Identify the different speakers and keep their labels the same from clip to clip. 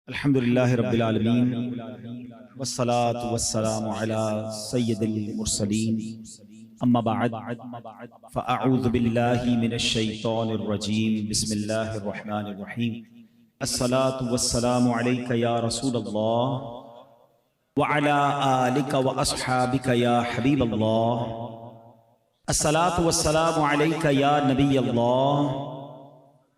Speaker 1: الحمدللہ رب العالمین والصلاة والسلام علی سید المرسلین اما بعد فاعوذ باللہ من الشیطان الرجیم بسم اللہ الرحمن الرحیم الصلاة والسلام علیک یا رسول اللہ وعلی آلک واصحابک یا حبیب اللہ الصلاة والسلام علیک یا نبی اللہ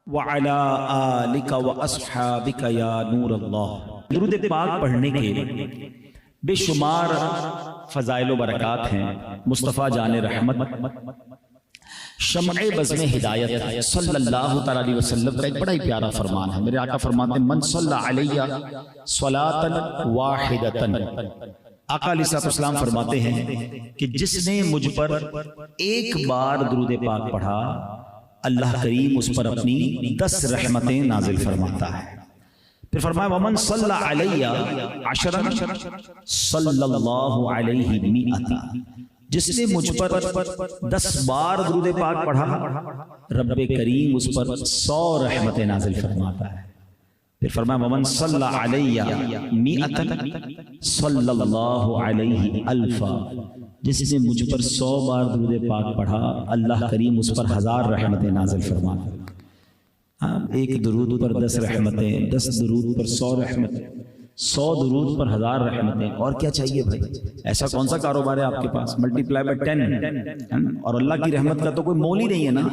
Speaker 1: وعلی آلک واصحابک یا نور اللہ۔ درود پاک پڑھنے کے بے شمار فضائل و برکات ہیں۔ مصطفیٰ جان رحمت شمع بزم ہدایت صلی اللہ تعالی علیہ وسلم کا ایک بڑا ہی پیارا فرمان ہے۔ میرے آقا فرماتے ہیں من صلی علیہ صلاۃ واحدۃ، آقا علیہ السلام فرماتے ہیں کہ جس نے مجھ پر ایک بار درود پاک پڑھا اللہ کریم اس پر اپنی 10 رحمتیں نازل فرماتا ہے۔ پھر فرمایا ومن صلی علیہ عشرا صلی اللہ علیہ مئتا، جس نے مجھ پر 10 بار درود پاک پڑھا رب کریم اس پر 100 رحمتیں نازل فرماتا ہے۔ پھر فرمایا ومن صلی علیہ مئتا صلی اللہ علیہ الفا، جس نے مجھ پر 100 بار درود پاک پڑھا اللہ کریم اس پر 1000 رحمتیں نازل فرماتا ہے۔ ایک درود پر 10 رحمتیں، 10 درود پر 100 رحمتیں، 100 درود پر 1000 رحمتیں، اور کیا چاہیے بھائی؟ ایسا کون سا کاروبار ہے آپ کے پاس؟ ملٹیپلائی بائی 10، اور اللہ کی رحمت کا تو کوئی مول ہی نہیں ہے نا۔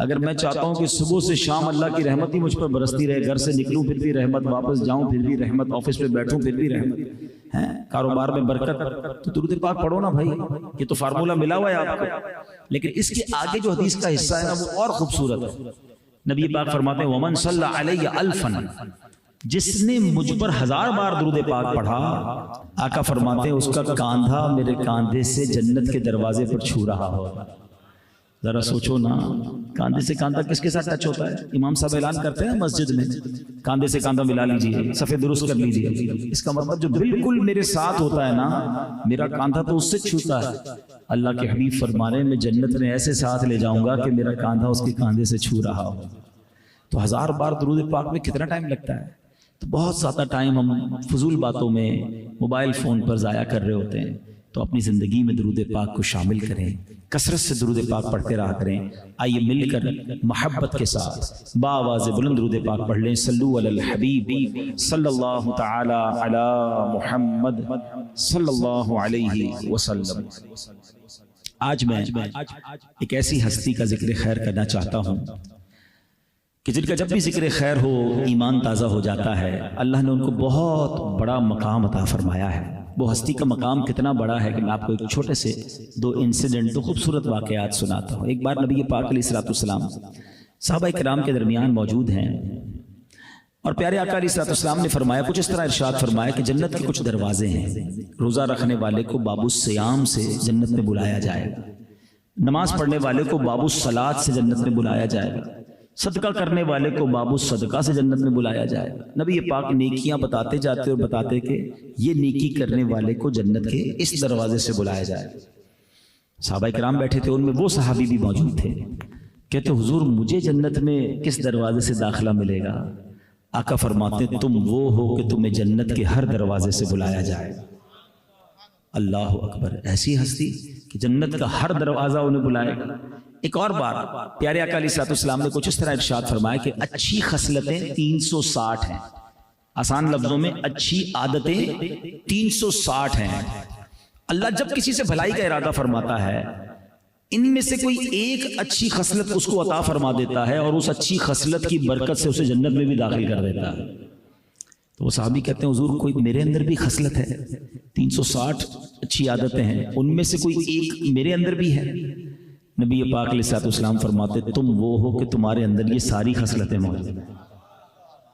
Speaker 1: اگر میں چاہتا ہوں کہ صبح سے شام اللہ کی رحمت ہی مجھ پر برستی رہے، گھر سے نکلوں پھر بھی رحمت، واپس جاؤں پھر بھی رحمت، آفس پہ بیٹھوں پھر بھی رحمت ہے، کاروبار میں برکت، تو درود پاک پڑھو نا بھائی، یہ تو فارمولہ ملا ہوا ہے آپ کو۔ لیکن اس کے آگے جو حدیث کا حصہ ہے نا وہ اور خوبصورت ہے۔ نبی پاک فرماتے ہیں ومن صلی علیہ الفا، جس نے مجھ پر 1000 بار درود پاک پڑھا، آقا فرماتے ہیں اس کا کاندھا میرے کاندھے سے جنت کے دروازے پر چھو رہا ہو۔ ذرا سوچو نا، کاندھے سے کاندھا کس کے ساتھ ٹچ ہوتا ہے؟ امام صاحب اعلان کرتے ہیں مسجد میں کاندھے سے کاندھا ملا لیجئے، صفے درست کر لیجئے۔ اس کا مطلب جو بالکل میرے ساتھ ہوتا ہے نا، میرا کاندھا تو اس سے چھوتا ہے۔ اللہ کے حبیب فرمانے میں جنت میں ایسے ساتھ لے جاؤں گا کہ میرا کاندھا اس کے کاندھے سے چھو رہا ہو۔ تو 1000 بار درود پاک میں کتنا ٹائم لگتا ہے؟ تو بہت زیادہ ٹائم ہم فضول باتوں میں موبائل فون پر ضائع کر رہے ہوتے ہیں۔ تو اپنی زندگی میں درود پاک کو شامل کریں، کثرت سے درود پاک پڑھتے رہا کریں۔ آئیے مل کر محبت کے ساتھ بآواز بلند درود پاک پڑھ لیں۔ صلو علی الحبیب صلی اللہ تعالی علی محمد صلی اللہ علیہ وسلم۔ آج میں ایک ایسی ہستی کا ذکر خیر کرنا چاہتا ہوں کہ جن کا جب بھی ذکر خیر ہو ایمان تازہ ہو جاتا ہے۔ اللہ نے ان کو بہت بڑا مقام عطا فرمایا ہے۔ وہ ہستی کا مقام کتنا بڑا ہے کہ میں آپ کو ایک چھوٹے سے 2 انسیڈنٹ، 2 خوبصورت واقعات سناتا ہوں۔ ایک بار نبی پاک علیہ السلام صحابہ کرام کے درمیان موجود ہیں، اور پیارے آقا علیہ السلام نے فرمایا، کچھ اس طرح ارشاد فرمایا کہ جنت کے کچھ دروازے ہیں، روزہ رکھنے والے کو باب الصیام سے جنت میں بلایا جائے گا، نماز پڑھنے والے کو باب الصلاۃ سے جنت میں بلایا جائے گا، صدقہ کرنے والے کو باب الصدقہ سے جنت میں بلایا جائے گا۔ نبی پاک نیکیاں بتاتے جاتے اور بتاتے کہ یہ نیکی کرنے والے کو جنت کے اس دروازے سے بلایا جائے گا۔ صحابہ کرام بیٹھے تھے، ان میں وہ صحابی بھی موجود تھے، کہتے حضور مجھے جنت میں کس دروازے سے داخلہ ملے گا؟ آقا فرماتے تم وہ ہو کہ تمہیں جنت کے ہر دروازے سے بلایا جائے گا۔ اللہ اکبر، ایسی ہستی کہ جنت کا ہر دروازہ انہیں بلائے گا۔ ایک اور بار پیارے آقا علیہ السلام نے کچھ اس طرح ارشاد فرمایا کہ اچھی خصلتیں 360 ہیں، آسان لفظوں میں اچھی عادتیں 360 ہیں۔ اللہ جب کسی سے بھلائی کا ارادہ فرماتا ہے، ان میں سے کوئی ایک اچھی خصلت اس کو عطا فرما دیتا ہے، اور اس اچھی خصلت کی برکت سے اسے جنت میں بھی داخل کر دیتا ہے۔ تو وہ صحابی کہتے ہیں حضور کوئی میرے اندر بھی خصلت ہے، 360 اچھی عادتیں ہیں، ان میں سے کوئی ایک میرے اندر بھی ہے؟ نبی پاک علیہ السلام فرماتے تم وہ ہو کہ تمہارے اندر یہ ساری خصلتیں موجود ہیں۔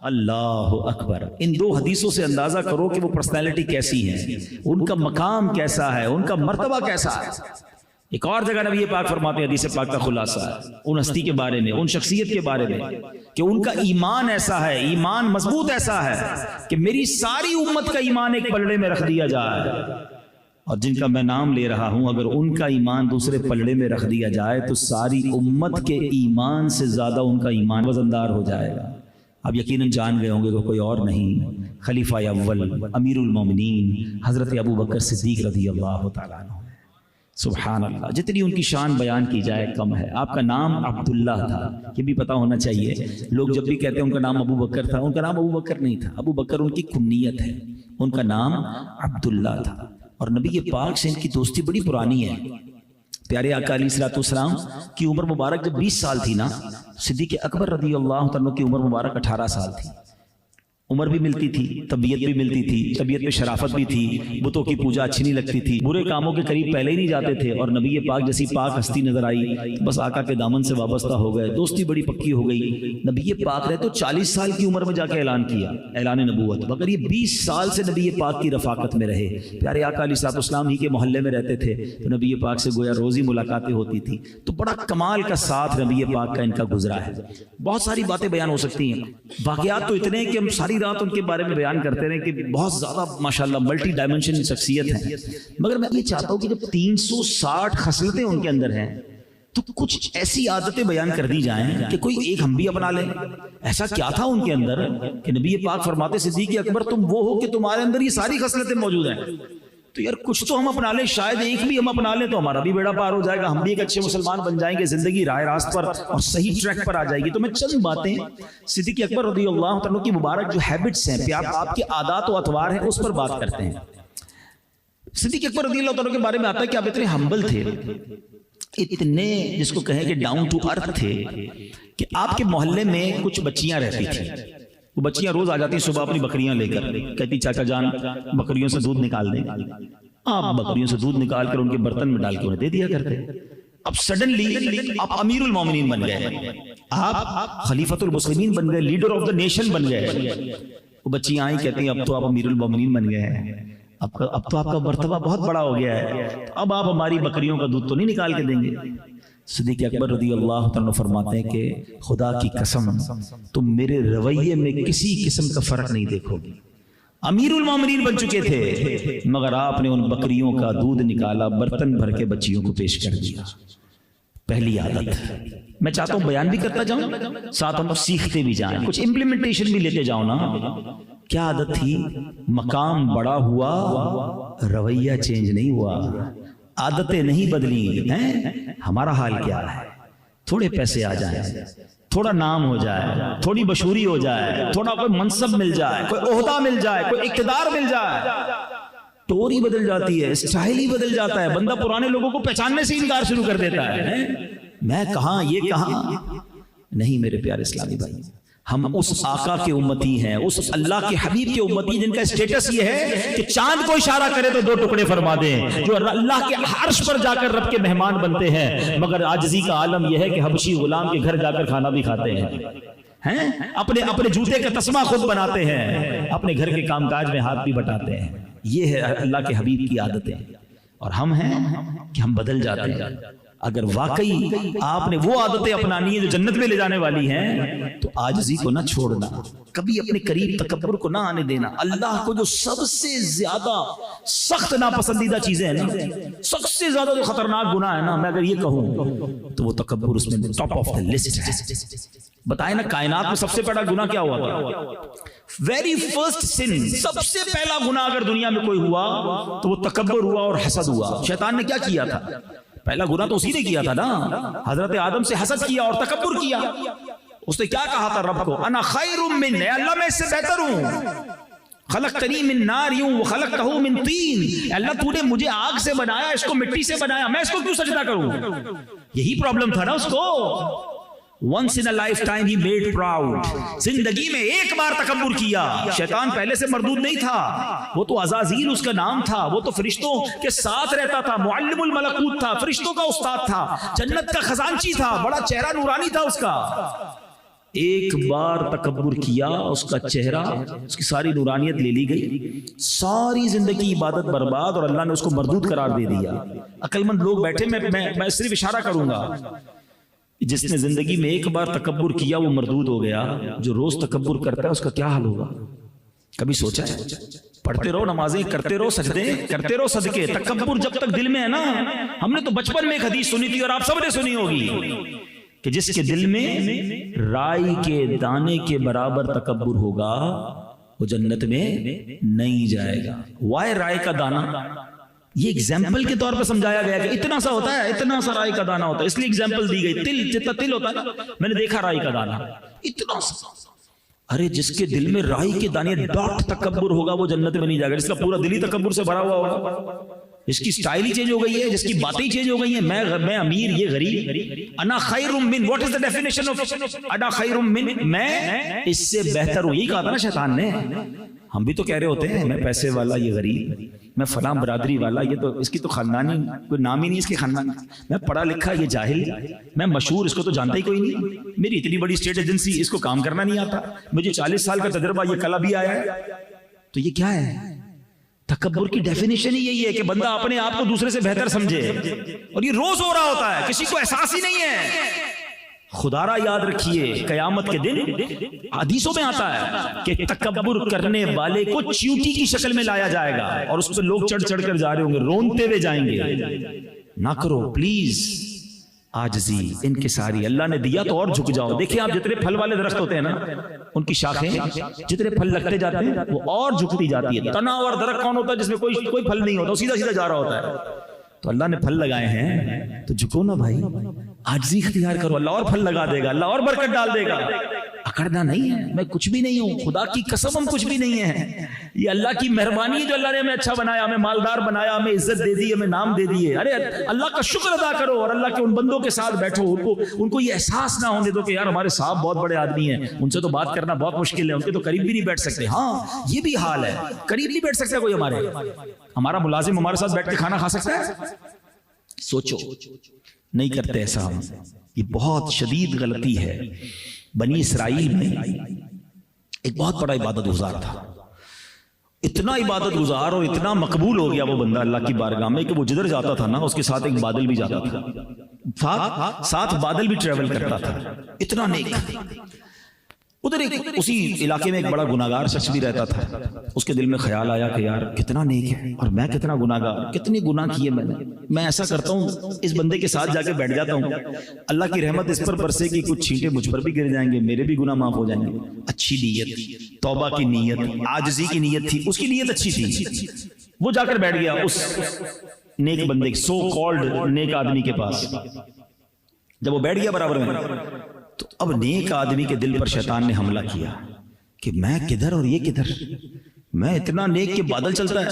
Speaker 1: اللہ اکبر، ان 2 حدیثوں سے اندازہ کرو کہ وہ پرسنالٹی کیسی ہے، ان کا مقام کیسا ہے، ان کا مرتبہ کیسا ہے۔ ایک اور جگہ نبی پاک فرماتے ہیں، حدیث پاک کا خلاصہ ہے ان ہستی کے بارے میں، ان شخصیت کے بارے میں، کہ ان کا ایمان ایسا ہے، ایمان مضبوط ایسا ہے کہ میری ساری امت کا ایمان ایک پلڑے میں رکھ دیا جائے، اور جن کا میں نام لے رہا ہوں اگر ان کا ایمان دوسرے پلڑے میں رکھ دیا جائے تو ساری امت کے ایمان سے زیادہ ان کا ایمان وزندار ہو جائے گا۔ آپ یقیناً جان گئے ہوں گے کہ کوئی اور نہیں، خلیفہ اول امیر المومنین حضرت ابو بکر صدیق رضی اللہ تعالیٰ عنہ۔ سبحان اللہ، جتنی ان کی شان بیان کی جائے کم ہے۔ آپ کا نام عبداللہ تھا، یہ بھی پتہ ہونا چاہیے۔ لوگ جب بھی کہتے ہیں ان کا نام ابو بکر تھا، ان کا نام ابو بکر نہیں تھا، ابو بکر ان کی کنیت ہے، ان کا نام عبداللہ تھا۔ اور نبی پاک سے ان کی دوستی بڑی پرانی ہے۔ پیارے آقا علیہ الصلوۃ والسلام کی عمر مبارک جب 20 سال تھی نا، صدیق اکبر رضی اللہ عنہ کی عمر مبارک 18 سال تھی۔ عمر بھی ملتی تھی، طبیعت بھی ملتی تھی، طبیعت میں شرافت بھی تھی، بتوں کی پوجا اچھی نہیں لگتی تھی، برے کاموں کے قریب پہلے ہی نہیں جاتے تھے، اور نبی پاک جیسی پاک ہستی نظر آئی بس آقا کے دامن سے وابستہ ہو گئے، دوستی بڑی پکی ہو گئی۔ نبی پاک نے تو 40 سال کی عمر میں جا کے اعلان کیا، اعلان نبوت، مگر یہ 20 سال سے نبی پاک کی رفاقت میں رہے۔ پیارے آقا علیہ الصلوۃ والسلام ہی کے محلے میں رہتے تھے، تو نبی پاک سے گویا روزی ملاقاتیں ہوتی تھی، تو بڑا کمال کا ساتھ نبی پاک کا ان کا گزرا ہے۔ بہت ساری باتیں بیان ہو سکتی ہیں، واقعات تو اتنے ہیں کہ ہم ساری رات ان کے بارے میں بیان کرتے رہے کہ بہت زیادہ ماشاءاللہ ملٹی ڈائمنشن شخصیت ہیں، مگر میں یہ چاہتا ہوں کہ جب 360 خصلتیں ان کے اندر ہیں تو کچھ ایسی عادتیں بیان کر دی جائیں کہ کوئی ایک ہم بھی اپنا لیں۔ ایسا کیا تھا ان کے اندر کہ نبی پاک فرماتے صدیق اکبر تم وہ ہو کہ تمہارے اندر یہ ساری خصلتیں موجود ہیں، تو یار کچھ تو ہم اپنا لیں، شاید ایک بھی ہم اپنا لیں تو ہمارا بھی بیڑا پار ہو جائے گا، ہم بھی ایک اچھے مسلمان بن جائیں گے، زندگی راہ راست پر اور صحیح ٹریک پر آ جائے گی۔ تو میں چند باتیں صدیق اکبر رضی اللہ عنہ کی مبارک جو ہیبٹس ہیں، آپ کے عادات و اطوار ہیں، اس پر بات کرتے ہیں۔ صدیق اکبر رضی اللہ عنہ کے بارے میں آتا ہے کہ آپ اتنے ہمبل تھے، اتنے جس کو کہیں کہ ڈاؤن ٹو ارتھ تھے کہ آپ کے محلے میں کچھ بچیاں رہتی تھیں۔ وہ بچیاں روز آ جاتی صبح اپنی بکریاں لے کر، کہتی چاچا جان بکریوں سے دودھ نکال دیں۔ آپ بکریوں سے دودھ نکال کر ان کے برتن میں ڈال کے انہیں دے دیا کرتے۔ اب سڈنلی آپ امیر المومنین بن گئے، آپ خلیفۃ المسلمین بن گئے، لیڈر آف دا نیشن بن گئے۔ وہ بچیاں آئیں کہتی ہیں اب تو آپ امیر المومنین بن گئے ہیں، اب تو آپ کا مرتبہ بہت بڑا ہو گیا ہے، اب آپ ہماری بکریوں کا دودھ تو نہیں نکال کے دیں گے۔ صدیق اکبر رضی اللہ عنہ فرماتے ہیں کہ خدا کی قسم تم میرے رویے میں کسی قسم کا فرق نہیں دیکھو گی۔ امیر المومنین بن چکے تھے مگر آپ نے ان بکریوں کا دودھ نکالا، برتن بھر کے بچیوں کو پیش کر دیا۔ پہلی عادت میں چاہتا ہوں بیان بھی کرتا جاؤں، ساتھ ہم سیکھتے بھی جائیں، کچھ امپلیمنٹیشن بھی لیتے جاؤ نا۔ کیا عادت تھی؟ مقام بڑا ہوا رویہ چینج نہیں ہوا، عادتیں نہیں بدلی ہیں۔ ہمارا حال کیا ہے؟ تھوڑے پیسے آ جائیں، تھوڑا نام ہو جائے، تھوڑی مشہوری ہو جائے، تھوڑا کوئی منصب مل جائے، کوئی عہدہ مل جائے، کوئی اقتدار مل جائے، ٹوری بدل جاتی ہے، اسٹائل ہی بدل جاتا ہے، بندہ پرانے لوگوں کو پہچاننے سے انکار شروع کر دیتا ہے۔ میں کہاں، یہ کہاں؟ نہیں میرے پیارے اسلامی بھائی، ہم اس آقا کے امتی ہیں، اس اللہ کے حبیب کے امتی جن کا اسٹیٹس یہ ہے کہ چاند کو اشارہ کرے تو 2 ٹکڑے فرما دیں، جو اللہ کے عرش پر جا کر رب کے مہمان بنتے ہیں، مگر عاجزی کا عالم یہ ہے کہ حبشی غلام کے گھر جا کر کھانا بھی کھاتے ہیں، اپنے جوتے کا تسمہ خود بناتے ہیں، اپنے گھر کے کام کاج میں ہاتھ بھی بٹاتے ہیں۔ یہ ہے اللہ کے حبیب کی عادتیں، اور ہم ہیں کہ ہم بدل جاتے ہیں۔ اگر واقعی آپ نے وہ عادتیں اپنانی ہیں جو جنت میں لے جانے والی ہیں تو عاجزی کو نہ چھوڑنا، کبھی اپنے قریب تکبر کو نہ آنے دینا۔ اللہ کو جو سب سے زیادہ سخت ناپسندیدہ چیزیں ہیں نا، سب سے زیادہ جو خطرناک گناہ ہے نا، میں اگر یہ کہوں تو وہ تکبر اس میں ٹاپ آف دا لسٹ ہے۔ بتائیں نا کائنات میں سب سے بڑا گناہ کیا ہوا تھا؟ ویری فرسٹ سن، سب سے پہلا گناہ اگر دنیا میں کوئی ہوا تو وہ تکبر ہوا اور حسد ہوا۔ شیطان نے کیا کیا تھا؟ پہلا گناہ تو اسی نے کیا تھا نا، حضرت آدم سے حسد کیا اور تکبر کیا۔ اس نے کیا کہا تھا رب کو؟ انا خیر من، اللہ میں اس سے بہتر ہوں، خلقتنی من نار وخلقتہ من طین، اللہ تو نے مجھے آگ سے بنایا، اس کو مٹی سے بنایا، میں اس کو کیوں سجدہ کروں؟ یہی پرابلم تھا نا اس کو۔ Once in a lifetime he made proud، زندگی میں ایک بار تکبر کیا۔ شیطان پہلے سے مردود نہیں تھا، وہ تو عزازیل اس کا نام تھا، وہ تو فرشتوں کے ساتھ رہتا تھا، معلم الملکوت تھا، فرشتوں کا استاد تھا، جنت کا خزانچی تھا، بڑا چہرہ نورانی تھا اس کا۔ ایک بار تکبر کیا، اس کا چہرہ، اس کی ساری نورانیت لے لی گئی، ساری زندگی عبادت برباد، اور اللہ نے اس کو مردود قرار دے دیا۔ عقل مند لوگ بیٹھے، میں صرف اشارہ کروں گا، جس نے زندگی میں ایک بار تکبر کیا وہ مردود ہو گیا، جو روز تکبر کرتا ہے اس کا کیا حال ہوگا؟ کبھی سوچا ہے؟ پڑھتے رہو نمازیں، کرتے رہو سجدے، کرتے رہو صدقے، تکبر جب تک دل میں ہے نا، ہم نے تو بچپن میں ایک حدیث سنی تھی اور آپ سب نے سنی ہوگی کہ جس کے دل میں رائی کے دانے کے برابر تکبر ہوگا وہ جنت میں نہیں جائے گا. وائے رائے کا دانہ؟ یہ ایگزامپل کے طور پر سمجھایا گیا کہ اتنا سا ہوتا ہے، اتنا سا رائی کا دانہ ہوتا ہے، اس لیے ایگزامپل دی گئی. تل جتنا تل ہوتا ہے نا، میں نے دیکھا رائی کا دانہ اتنا سا. ارے جس کے دل میں رائی کے دانے ڈاٹ تکبر ہوگا وہ جنت میں نہیں جائے گا. جس کا پورا دل ہی تکبر سے بھرا ہوا ہوگا، جس کی سٹائل ہی چینج ہو گئی ہے، جس کی باتیں چینج ہو گئی ہیں، میں امیر یہ غریب. انا خیر من، what is the definition of انا خیر من، میں اس سے بہتر ہوں. یہی کہا تھا نا شیطان نے. ہم بھی تو کہہ رہے ہوتے ہیں میں پیسے والا یہ غریب، میں فلاں برادری والا، یہ تو اس کی تو خاندانی کوئی نام ہی نہیں اس کے خاندان، میں پڑھا لکھا یہ جاہل، میں مشہور اس کو تو جانتا ہی کوئی نہیں، میری اتنی بڑی اسٹیٹ ایجنسی اس کو کام کرنا نہیں آتا، مجھے 40 سال کا تجربہ یہ کل بھی آیا ہے. تو یہ کیا ہے؟ تکبر کی ڈیفینیشن ہی یہی ہے کہ بندہ اپنے آپ کو دوسرے سے بہتر سمجھے، اور یہ روز ہو رہا ہوتا ہے، کسی کو احساس ہی نہیں ہے. خدا را یاد رکھیے قیامت کے دن حدیثوں میں آتا ہے کہ تکبر کرنے والے کو چیونٹی کی شکل میں لایا جائے گا اور اس پہ لوگ چڑھ چڑھ کر جا رہے ہوں گے، رونتے ہوئے جائیں گے. نہ کرو پلیز عاجزی انکساری. اللہ نے دیا تو اور جھک جاؤ. دیکھیں آپ جتنے پھل والے درخت ہوتے ہیں نا، ان کی شاخیں جتنے پھل لگتے جاتے ہیں وہ اور جھکتی جاتی ہے. تنا اور درخت کون ہوتا ہے جس میں کوئی پھل نہیں ہوتا، سیدھا سیدھا جا رہا ہوتا ہے. تو اللہ نے پھل لگائے ہیں تو جھکو نا بھائی، عاجزی اختیار کرو، اللہ اور پھل لگا دے گا، اللہ اور برکت ڈال دے گا. اکڑنا نہیں ہے، میں کچھ بھی نہیں ہوں، خدا کی قسم ہم کچھ بھی نہیں ہیں. یہ اللہ کی مہربانی ہے جو اللہ نے ہمیں اچھا بنایا، ہمیں مالدار بنایا، ہمیں عزت دے دی، ہمیں نام دے دیے. ارے اللہ کا شکر ادا کرو اور اللہ کے ان بندوں کے ساتھ بیٹھو. ان کو یہ احساس نہ ہونے دو کہ یار ہمارے صاحب بہت بڑے آدمی ہیں، ان سے تو بات کرنا بہت مشکل ہے، ان کے تو قریب بھی نہیں بیٹھ سکتے. ہاں یہ بھی حال ہے، قریب نہیں بیٹھ سکتا کوئی. ہمارا ملازم ہمارے ساتھ بیٹھ کے کھانا کھا سکتا ہے؟ سوچو، نہیں کرتے ایسا ہم. یہ بہت شدید غلطی ہے. بنی اسرائیل میں ایک بہت بڑا عبادت گزار تھا، اتنا عبادت گزار اور اتنا مقبول ہو گیا وہ بندہ اللہ کی بارگاہ میں کہ وہ جدھر جاتا تھا نا اس کے ساتھ ایک بادل بھی جاتا تھا، ساتھ بادل بھی ٹریول کرتا تھا. اتنا نیک. ادھر اسی علاقے میں ایک بڑا گناہگار شخص بھی رہتا تھا. اس کے دل میں خیال آیا کہ یار کتنا نیک ہے اور میں کتنا گناہگار، کتنے گناہ کیے میں ایسا کرتا ہوں اس بندے کے ساتھ جا کے بیٹھ جاتا ہوں، اللہ کی رحمت اس پر برسے گی، کچھ چھینٹے مجھ پر بھی گر جائیں گے، میرے بھی گناہ معاف ہو جائیں گے. اچھی نیت، توبہ کی نیت، عاجزی کی نیت تھی، اس کی نیت اچھی تھی. وہ جا کر بیٹھ گیا اس نیک بندے، سو کالڈ نیک آدمی کے پاس. جب وہ بیٹھ گیا برابر میں تو اب نیک آدمی کے دل پر شیطان نے حملہ کیا کہ میں کدھر اور یہ کدھر، میں اتنا نیک کہ بادل چلتا ہے،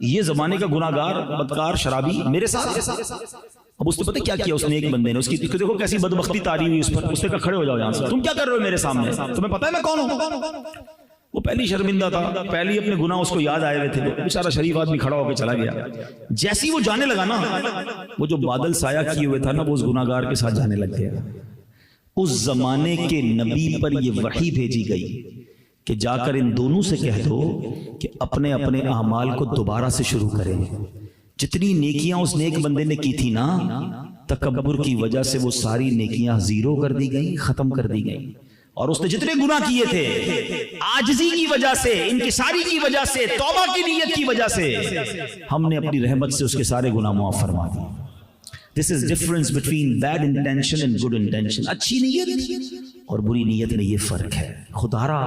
Speaker 1: یہ زمانے کا گناہگار بدکار شرابی میرے ساتھ. اب اس نے پتہ کیا کیا اس نیک بندے نے، اس کی دیکھو کیسی بدبختی تاری ہوئی اس پر. اس نے کہا کھڑے ہو جاؤ یہاں سے، تم کیا کر رہے ہو میرے سامنے، تمہیں پتہ ہے میں کون ہوں؟ وہ پہلی شرمندہ تھا، پہلی اپنے گناہ اس کو یاد آئے ہوئے تھے. بیچارہ شریف آدمی کھڑا ہو کے چلا گیا. جیسی وہ جانے لگا نا، وہ جو بادل سایہ کیے ہوئے تھا نا وہ اس گناہگار کے ساتھ جانے لگ گیا. اس زمانے کے نبی پر یہ وحی بھیجی گئی کہ جا کر ان دونوں سے کہہ دو کہ اپنے اپنے اعمال کو دوبارہ سے شروع کریں. جتنی نیکیاں اس نیک بندے نے کی تھی نا، تکبر کی وجہ سے وہ ساری نیکیاں زیرو کر دی گئیں، ختم کر دی گئیں. اور اس نے جتنے گناہ کیے تھے عاجزی کی وجہ سے، انکساری کی وجہ سے، توبہ کی نیت کی وجہ سے، ہم نے اپنی رحمت سے اس کے سارے گناہ معاف فرما دیے. This is difference between bad intention and good intention. اچھی نیت اور بری نیت میں یہ فرق ہے. خدا را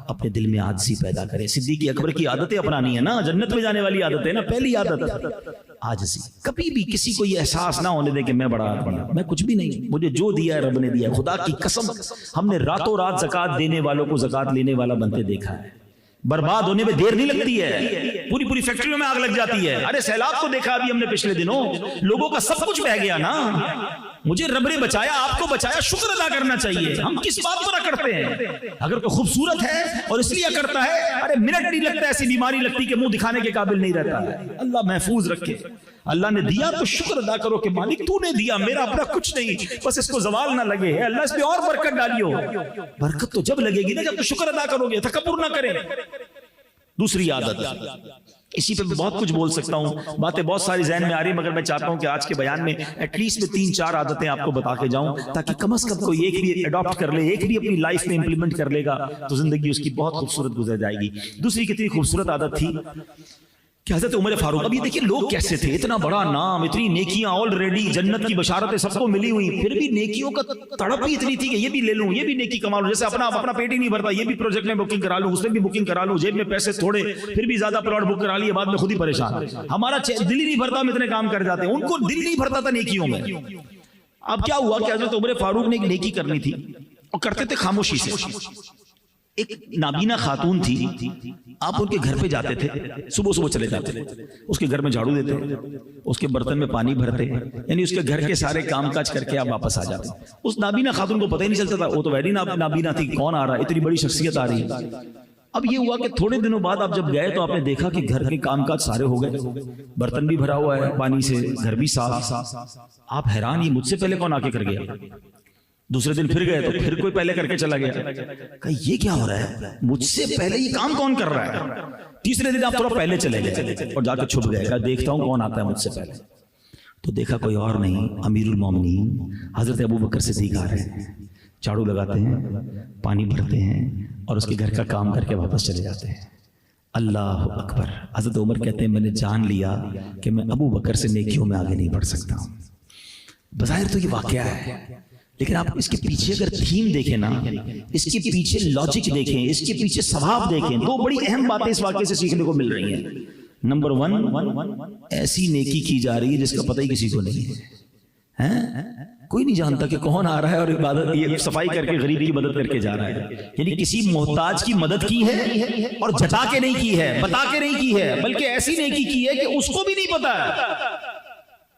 Speaker 1: اپنے دل میں عاجزی پیدا کرے. صدیق اکبر کی عادتیں اپنانی ہے نا، جنت میں جانے والی عادت ہے نا. پہلی عادت عاجزی. کبھی بھی کسی کو یہ احساس نہ ہونے دے کہ میں بڑا میں کچھ بھی نہیں، مجھے جو دیا ہے رب نے دیا. خدا کی قسم ہم نے راتوں رات زکوٰۃ دینے والوں کو زکوٰۃ لینے والا بنتے دیکھا ہے. برباد ہونے میں دیر نہیں لگتی ہے، پوری پوری فیکٹریوں میں آگ لگ جاتی ہے. ارے سیلاب کو دیکھا ابھی ہم نے پچھلے دنوں، لوگوں کا سب کچھ بہہ گیا نا. مجھے رب نے بچایا، آپ کو بچایا، شکر ادا کرنا چاہیے. ہم کس بات پر اکڑتے ہیں؟ اگر کوئی خوبصورت ہے اور اس لیے اکڑتا ہے، ارے منٹ نہیں لگتا ایسی بیماری لگتی کہ منہ دکھانے کے قابل نہیں رہتا ہے. اللہ محفوظ رکھے. اللہ نے دیا تو شکر ادا کرو کہ مالک تو نے دیا، میرا اپنا کچھ نہیں، بس اس کو زوال نہ لگے. اللہ اس پہ اور برکت ڈالیو. برکت تو جب لگے گی نا جب تو شکر ادا کرو گے، تکبر نہ کرے. دوسری عادت، اسی پہ بہت کچھ بول سکتا ہوں، باتیں بہت ساری ذہن میں آ رہی، مگر میں چاہتا ہوں کہ آج کے بیان میں ایٹ لیسٹ میں 3-4 عادتیں آپ کو بتا کے جاؤں تاکہ کم از کم کوئی ایک بھی اڈاپٹ کر لے، ایک بھی اپنی لائف میں امپلیمنٹ کر لے گا تو زندگی اس کی بہت خوبصورت گزر جائے گی. دوسری کتنی خوبصورت عادت تھی کہ حضرت عمر فاروق، اب یہ دیکھیں لوگ کیسے تھے، اتنا بڑا نام، اتنی نیکیاں آلریڈی، جنت کی بشارتیں سب کو ملی ہوئی، پھر بھی نیکیوں کا تڑپ ہی اتنی تھی کہ یہ بھی لے لوں، یہ بھی نیکی کما لوں، جیسے اپنا پیٹ ہی نہیں بھرتا، یہ بھی پروجیکٹ میں بکنگ کرا لوں، اس میں بھی بکنگ کرا لوں، جیب میں پیسے تھوڑے، پھر بھی زیادہ پلاٹ بک کرا لیے، بعد میں خود ہی پریشان۔ ہمارا دل ہی نہیں بھرتا، ہم اتنے کام کر جاتے ہیں، ان کو دل نہیں بھرتا تھا نیکیوں میں۔ اب کیا ہوا کہ حضرت عمر فاروق نے ایک نیکی کرنی تھی اور کرتے تھے خاموشی سے۔ ایک نابینا خاتون تھی، آپ ان کے گھر پہ جاتے تھے، صبح صبح چلے جاتے تھے، اس کے گھر میں جھاڑو دیتے، اس کے برتن میں پانی بھرتے، یعنی اس کے گھر کے سارے کام کاج کر کے آپ واپس آ جاتے۔ اس نابینا خاتون کو پتہ ہی نہیں چلتا تھا، وہ تو ویری نابینا تھی، کون آ رہا ہے، اتنی بڑی شخصیت آ رہی ہے۔ اب یہ ہوا کہ تھوڑے دنوں بعد آپ جب گئے تو آپ نے دیکھا کہ گھر کے کام کاج سارے ہو گئے، برتن بھی بھرا ہوا ہے پانی سے، گھر بھی صاف۔ آپ حیران، یہ مجھ سے پہلے کون آ کے کر گیا؟ دوسرے دن پھر گئے تو پھر کوئی پہلے کر کے چلا گیا، کہ یہ کیا ہو رہا ہے، مجھ سے پہلے یہ کام کون کر رہا ہے؟ تیسرے دن آپ تھوڑا پہلے چلے گئے اور جا کے چھپ گئے، دیکھتا ہوں کون آتا ہے مجھ سے پہلے۔ تو دیکھا کوئی اور نہیں، امیر المومنین حضرت ابو بکر صدیق آ رہے ہیں، جھاڑو لگاتے ہیں، پانی بھرتے ہیں اور اس کے گھر کا کام کر کے واپس چلے جاتے ہیں۔ اللہ اکبر! حضرت عمر کہتے ہیں میں نے جان لیا کہ میں ابو بکر سے نیکیوں میں آگے نہیں بڑھ سکتا ہوں۔ بظاہر تو یہ واقعہ ہے، لیکن آپ اس کے پیچھے اگر تھیم دیکھیں نا، اس کے پیچھے لاجک دیکھیں، اس کے پیچھے ثواب دیکھیں، دو بڑی اہم باتیں اس واقعے سے سیکھنے کو مل رہی ہیں۔ نمبر 1، ایسی نیکی کی جا رہی ہے جس کا پتہ ہی کسی کو نہیں ہے، کوئی نہیں جانتا کہ کون آ رہا ہے اور عبادت یہ صفائی کر کے غریب کی مدد کر کے جا رہا ہے، یعنی کسی محتاج کی مدد کی ہے اور جتا کے نہیں کی ہے، بتا کے نہیں کی ہے، بلکہ ایسی نیکی کی ہے کہ اس کو بھی نہیں پتا ہے۔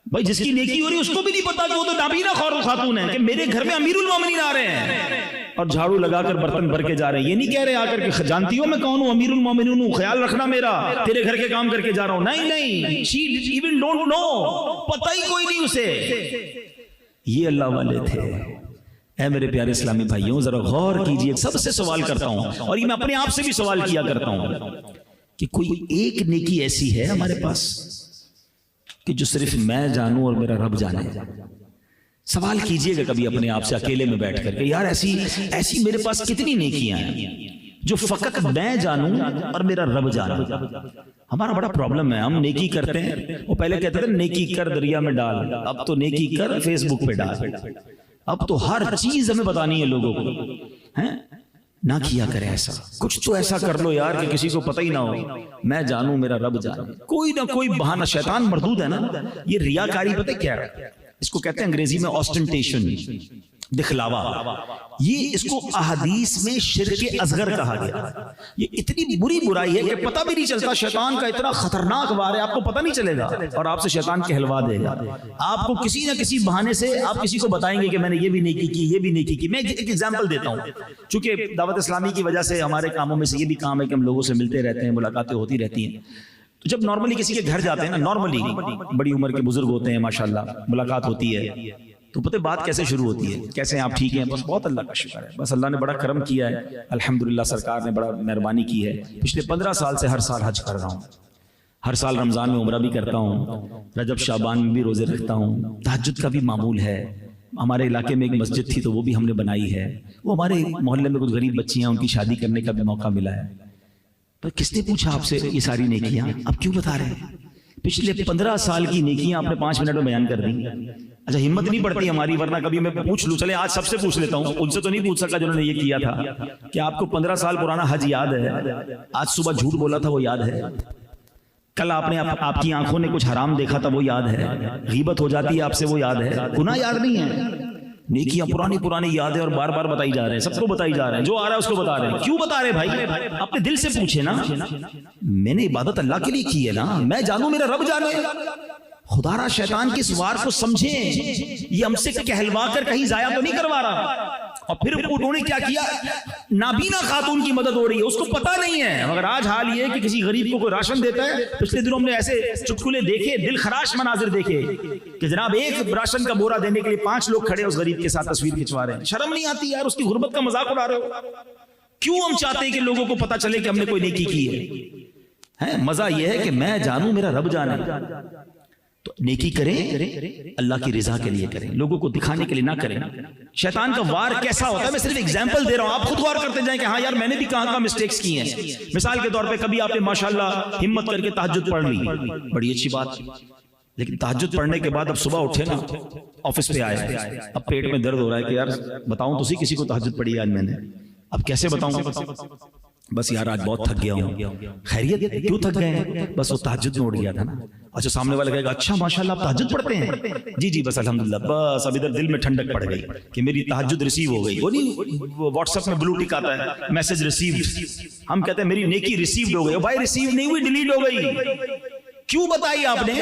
Speaker 1: بھائی جس کی نیکی ہو رہی ہے اس کو بھی نہیں پتا کہ وہ تو نابینا خاتون ہے، کہ میرے گھر میں امیر المومنین آ رہے ہیں اور جھاڑو لگا کر برتن بھر کے جا رہے ہیں۔ یہ نہیں کہہ رہے آ کر کہ جانتی ہو میں کون ہوں، امیر المومنین ہوں، خیال رکھنا میرا، تیرے گھر کے کام کر کے جا رہا ہوں۔ نہیں، she even don't know، پتہ ہی کوئی نہیں اسے۔ یہ اللہ والے تھے۔ اے میرے پیارے اسلامی بھائیوں، ذرا غور کیجئے، سب سے سوال کرتا ہوں اور یہ میں اپنے آپ سے بھی سوال کیا کرتا ہوں کہ کوئی ایک نیکی ایسی ہے ہمارے پاس کہ جو صرف میں جانوں اور میرا رب جانے؟ سوال کیجئے گا کبھی اپنے آپ سے اکیلے میں بیٹھ کر کہ یار ایسی میرے پاس کتنی نیکیاں ہیں جو فقط میں جانوں اور میرا رب جانے۔ ہمارا بڑا پرابلم ہے، ہم نیکی کرتے ہیں، وہ پہلے کہتے تھے نیکی کر دریا میں ڈال، اب تو نیکی کر فیس بک پہ ڈال، اب تو ہر چیز ہمیں بتانی ہے لوگوں کو۔ نہ کیا کرے ایسا، کچھ تو ایسا کر لو یار کہ کسی کو پتہ ہی نہ ہو، میں جانوں میرا رب جانے۔ کوئی نہ کوئی بہانہ، شیطان مردود ہے نا، یہ ریاکاری پتہ کیا ہے، اس کو کہتے ہیں انگریزی میں آسٹنٹیشن، دکھلاوا۔ یہ اس کو احادیث میں شرک اصغر کہا گیا۔ یہ اتنی بری برائی ہے کہ پتہ بھی نہیں چلتا، شیطان کا اتنا خطرناک وار ہے، آپ کو پتہ نہیں چلے گا اور آپ سے شیطان کہلوا دے گا۔ آپ کو کسی نہ کسی بہانے سے آپ کسی کو بتائیں گے کہ میں نے یہ بھی نیکی کی، یہ بھی نیکی کی۔ میں ایک ایگزامپل دیتا ہوں، چونکہ دعوت اسلامی کی وجہ سے ہمارے کاموں میں سے یہ بھی کام ہے کہ ہم لوگوں سے ملتے رہتے ہیں، ملاقاتیں ہوتی رہتی ہیں۔ تو جب نارملی کسی کے گھر جاتے ہیں نا، نارملی بڑی عمر کے بزرگ ہوتے ہیں ماشاءاللہ، ملاقات ہوتی ہے تو پتہ بات کیسے شروع ہوتی ہے، کیسے آپ ٹھیک ہیں؟ بس بہت اللہ کا شکر ہے، بس اللہ نے بڑا کرم کیا ہے، الحمدللہ سرکار نے بڑا مہربانی کی ہے۔ پچھلے 15 سال سے ہر سال حج کر رہا ہوں، ہر سال رمضان میں عمرہ بھی کرتا ہوں، رجب شعبان میں بھی روزے رکھتا ہوں، تہجد کا بھی معمول ہے۔ ہمارے علاقے میں ایک مسجد تھی تو وہ بھی ہم نے بنائی ہے، وہ ہمارے محلے میں کچھ غریب بچیاں، ان کی شادی کرنے کا بھی موقع ملا ہے۔ تو کس نے پوچھا آپ سے یہ ساری نیکیاں؟ اب کیوں بتا رہے ہیں؟ پچھلے 15 سال کی نیکیاں آپ نے 5 منٹ میں بیان کر دی۔ اچھا ہمت نہیں پڑتی ہماری، ورنہ کبھی میں پوچھ لوں، چلے آج سب سے پوچھ لیتا ہوں، ان سے تو نہیں پوچھ سکا جنہوں نے یہ کیا تھا، کہ آپ کو 15 سال پرانا حج یاد ہے؟ آج صبح جھوٹ بولا تھا وہ یاد ہے؟ کل آپ نے آپ کی آنکھوں نے کچھ حرام دیکھا تھا وہ یاد ہے؟ غیبت ہو جاتی ہے آپ سے وہ یاد ہے؟ گناہ یاد نہیں ہے، نیکیاں پرانی یاد ہے اور بار بار بتائی جا رہے ہیں، سب کو بتائی جا رہے ہیں، جو آ رہا ہے اس کو بتا رہے ہیں۔ کیوں بتا رہے بھائی؟ اپنے دل سے پوچھے نا، میں نے عبادت اللہ کے لیے کی ہے نا، میں جانوں میرا رب جانے۔ خدا را شیطان کی اس وار کو سمجھیں، یہ ہم سے کہلوا کر کہیں ضائع تو نہیں کروا رہا۔ اور پھر انہوں نے کیا کیا، نابینا خاتون کی مدد ہو رہی ہے، اس کو پتہ نہیں ہے۔ مگر آج حال یہ ہے کہ کسی غریب کو کوئی راشن دیتا ہے، پچھلے دنوں ہم نے ایسے چٹکلے دیکھے، دل خراش مناظر دیکھے کہ جناب ایک راشن کا بورا دینے کے لیے 5 لوگ کھڑے اس غریب کے ساتھ تصویر کھنچوا رہے ہیں۔ شرم نہیں آتی یار، اس کی غربت کا مذاق اڑا رہے ہو؟ کیوں ہم چاہتے ہیں کہ لوگوں کو پتہ چلے کہ ہم نے کوئی نیکی کی ہے؟ مزہ یہ ہے کہ میں جانوں میرا رب جانے۔ تو نیکی کریں اللہ کی رضا کے لیے کریں، لوگوں کو دکھانے کے لیے نہ کریں۔ شیطان کا وار کیسا ہوتا ہے، میں صرف ایگزامپل دے رہا ہوں، آپ خود غور کرتے جائیں کہ ہاں یار میں نے بھی کہاں مسٹیکس کی ہیں۔ مثال کے طور پہ کبھی آپ نے ماشاءاللہ ہمت کر کے تہجد پڑھ لی، بڑی اچھی بات، لیکن تہجد پڑھنے کے بعد اب صبح اٹھے نا، آفس پہ آئے، اب پیٹ میں درد ہو رہا ہے کہ یار بتاؤں تو کسی کو تہجد پڑھی آج میں نے، اب کیسے بتاؤں، بس یار آج بہت تھک گیا ہوں۔ خیریت، کیوں تھک گئے ہیں؟ بس وہ تہجد میں اٹھ گیا تھا نا۔ اچھا سامنے والا کہے گا اچھا ماشاءاللہ آپ تہجد پڑھتے ہیں؟ جی جی بس الحمدللہ، بس اب ادھر دل میں ٹھنڈک پڑ گئی کہ میری تہجد ریسیو ہو گئی۔ وہ نہیں واٹس ایپ میں بلو ٹک آتا ہے میسج ریسیوڈ، ہم کہتے ہیں میری نیکی ریسیوڈ ہو گئی، بھائی ریسیو نہیں ہوئی، ڈیلیٹ ہو گئی۔ کیوں بتائی آپ نے؟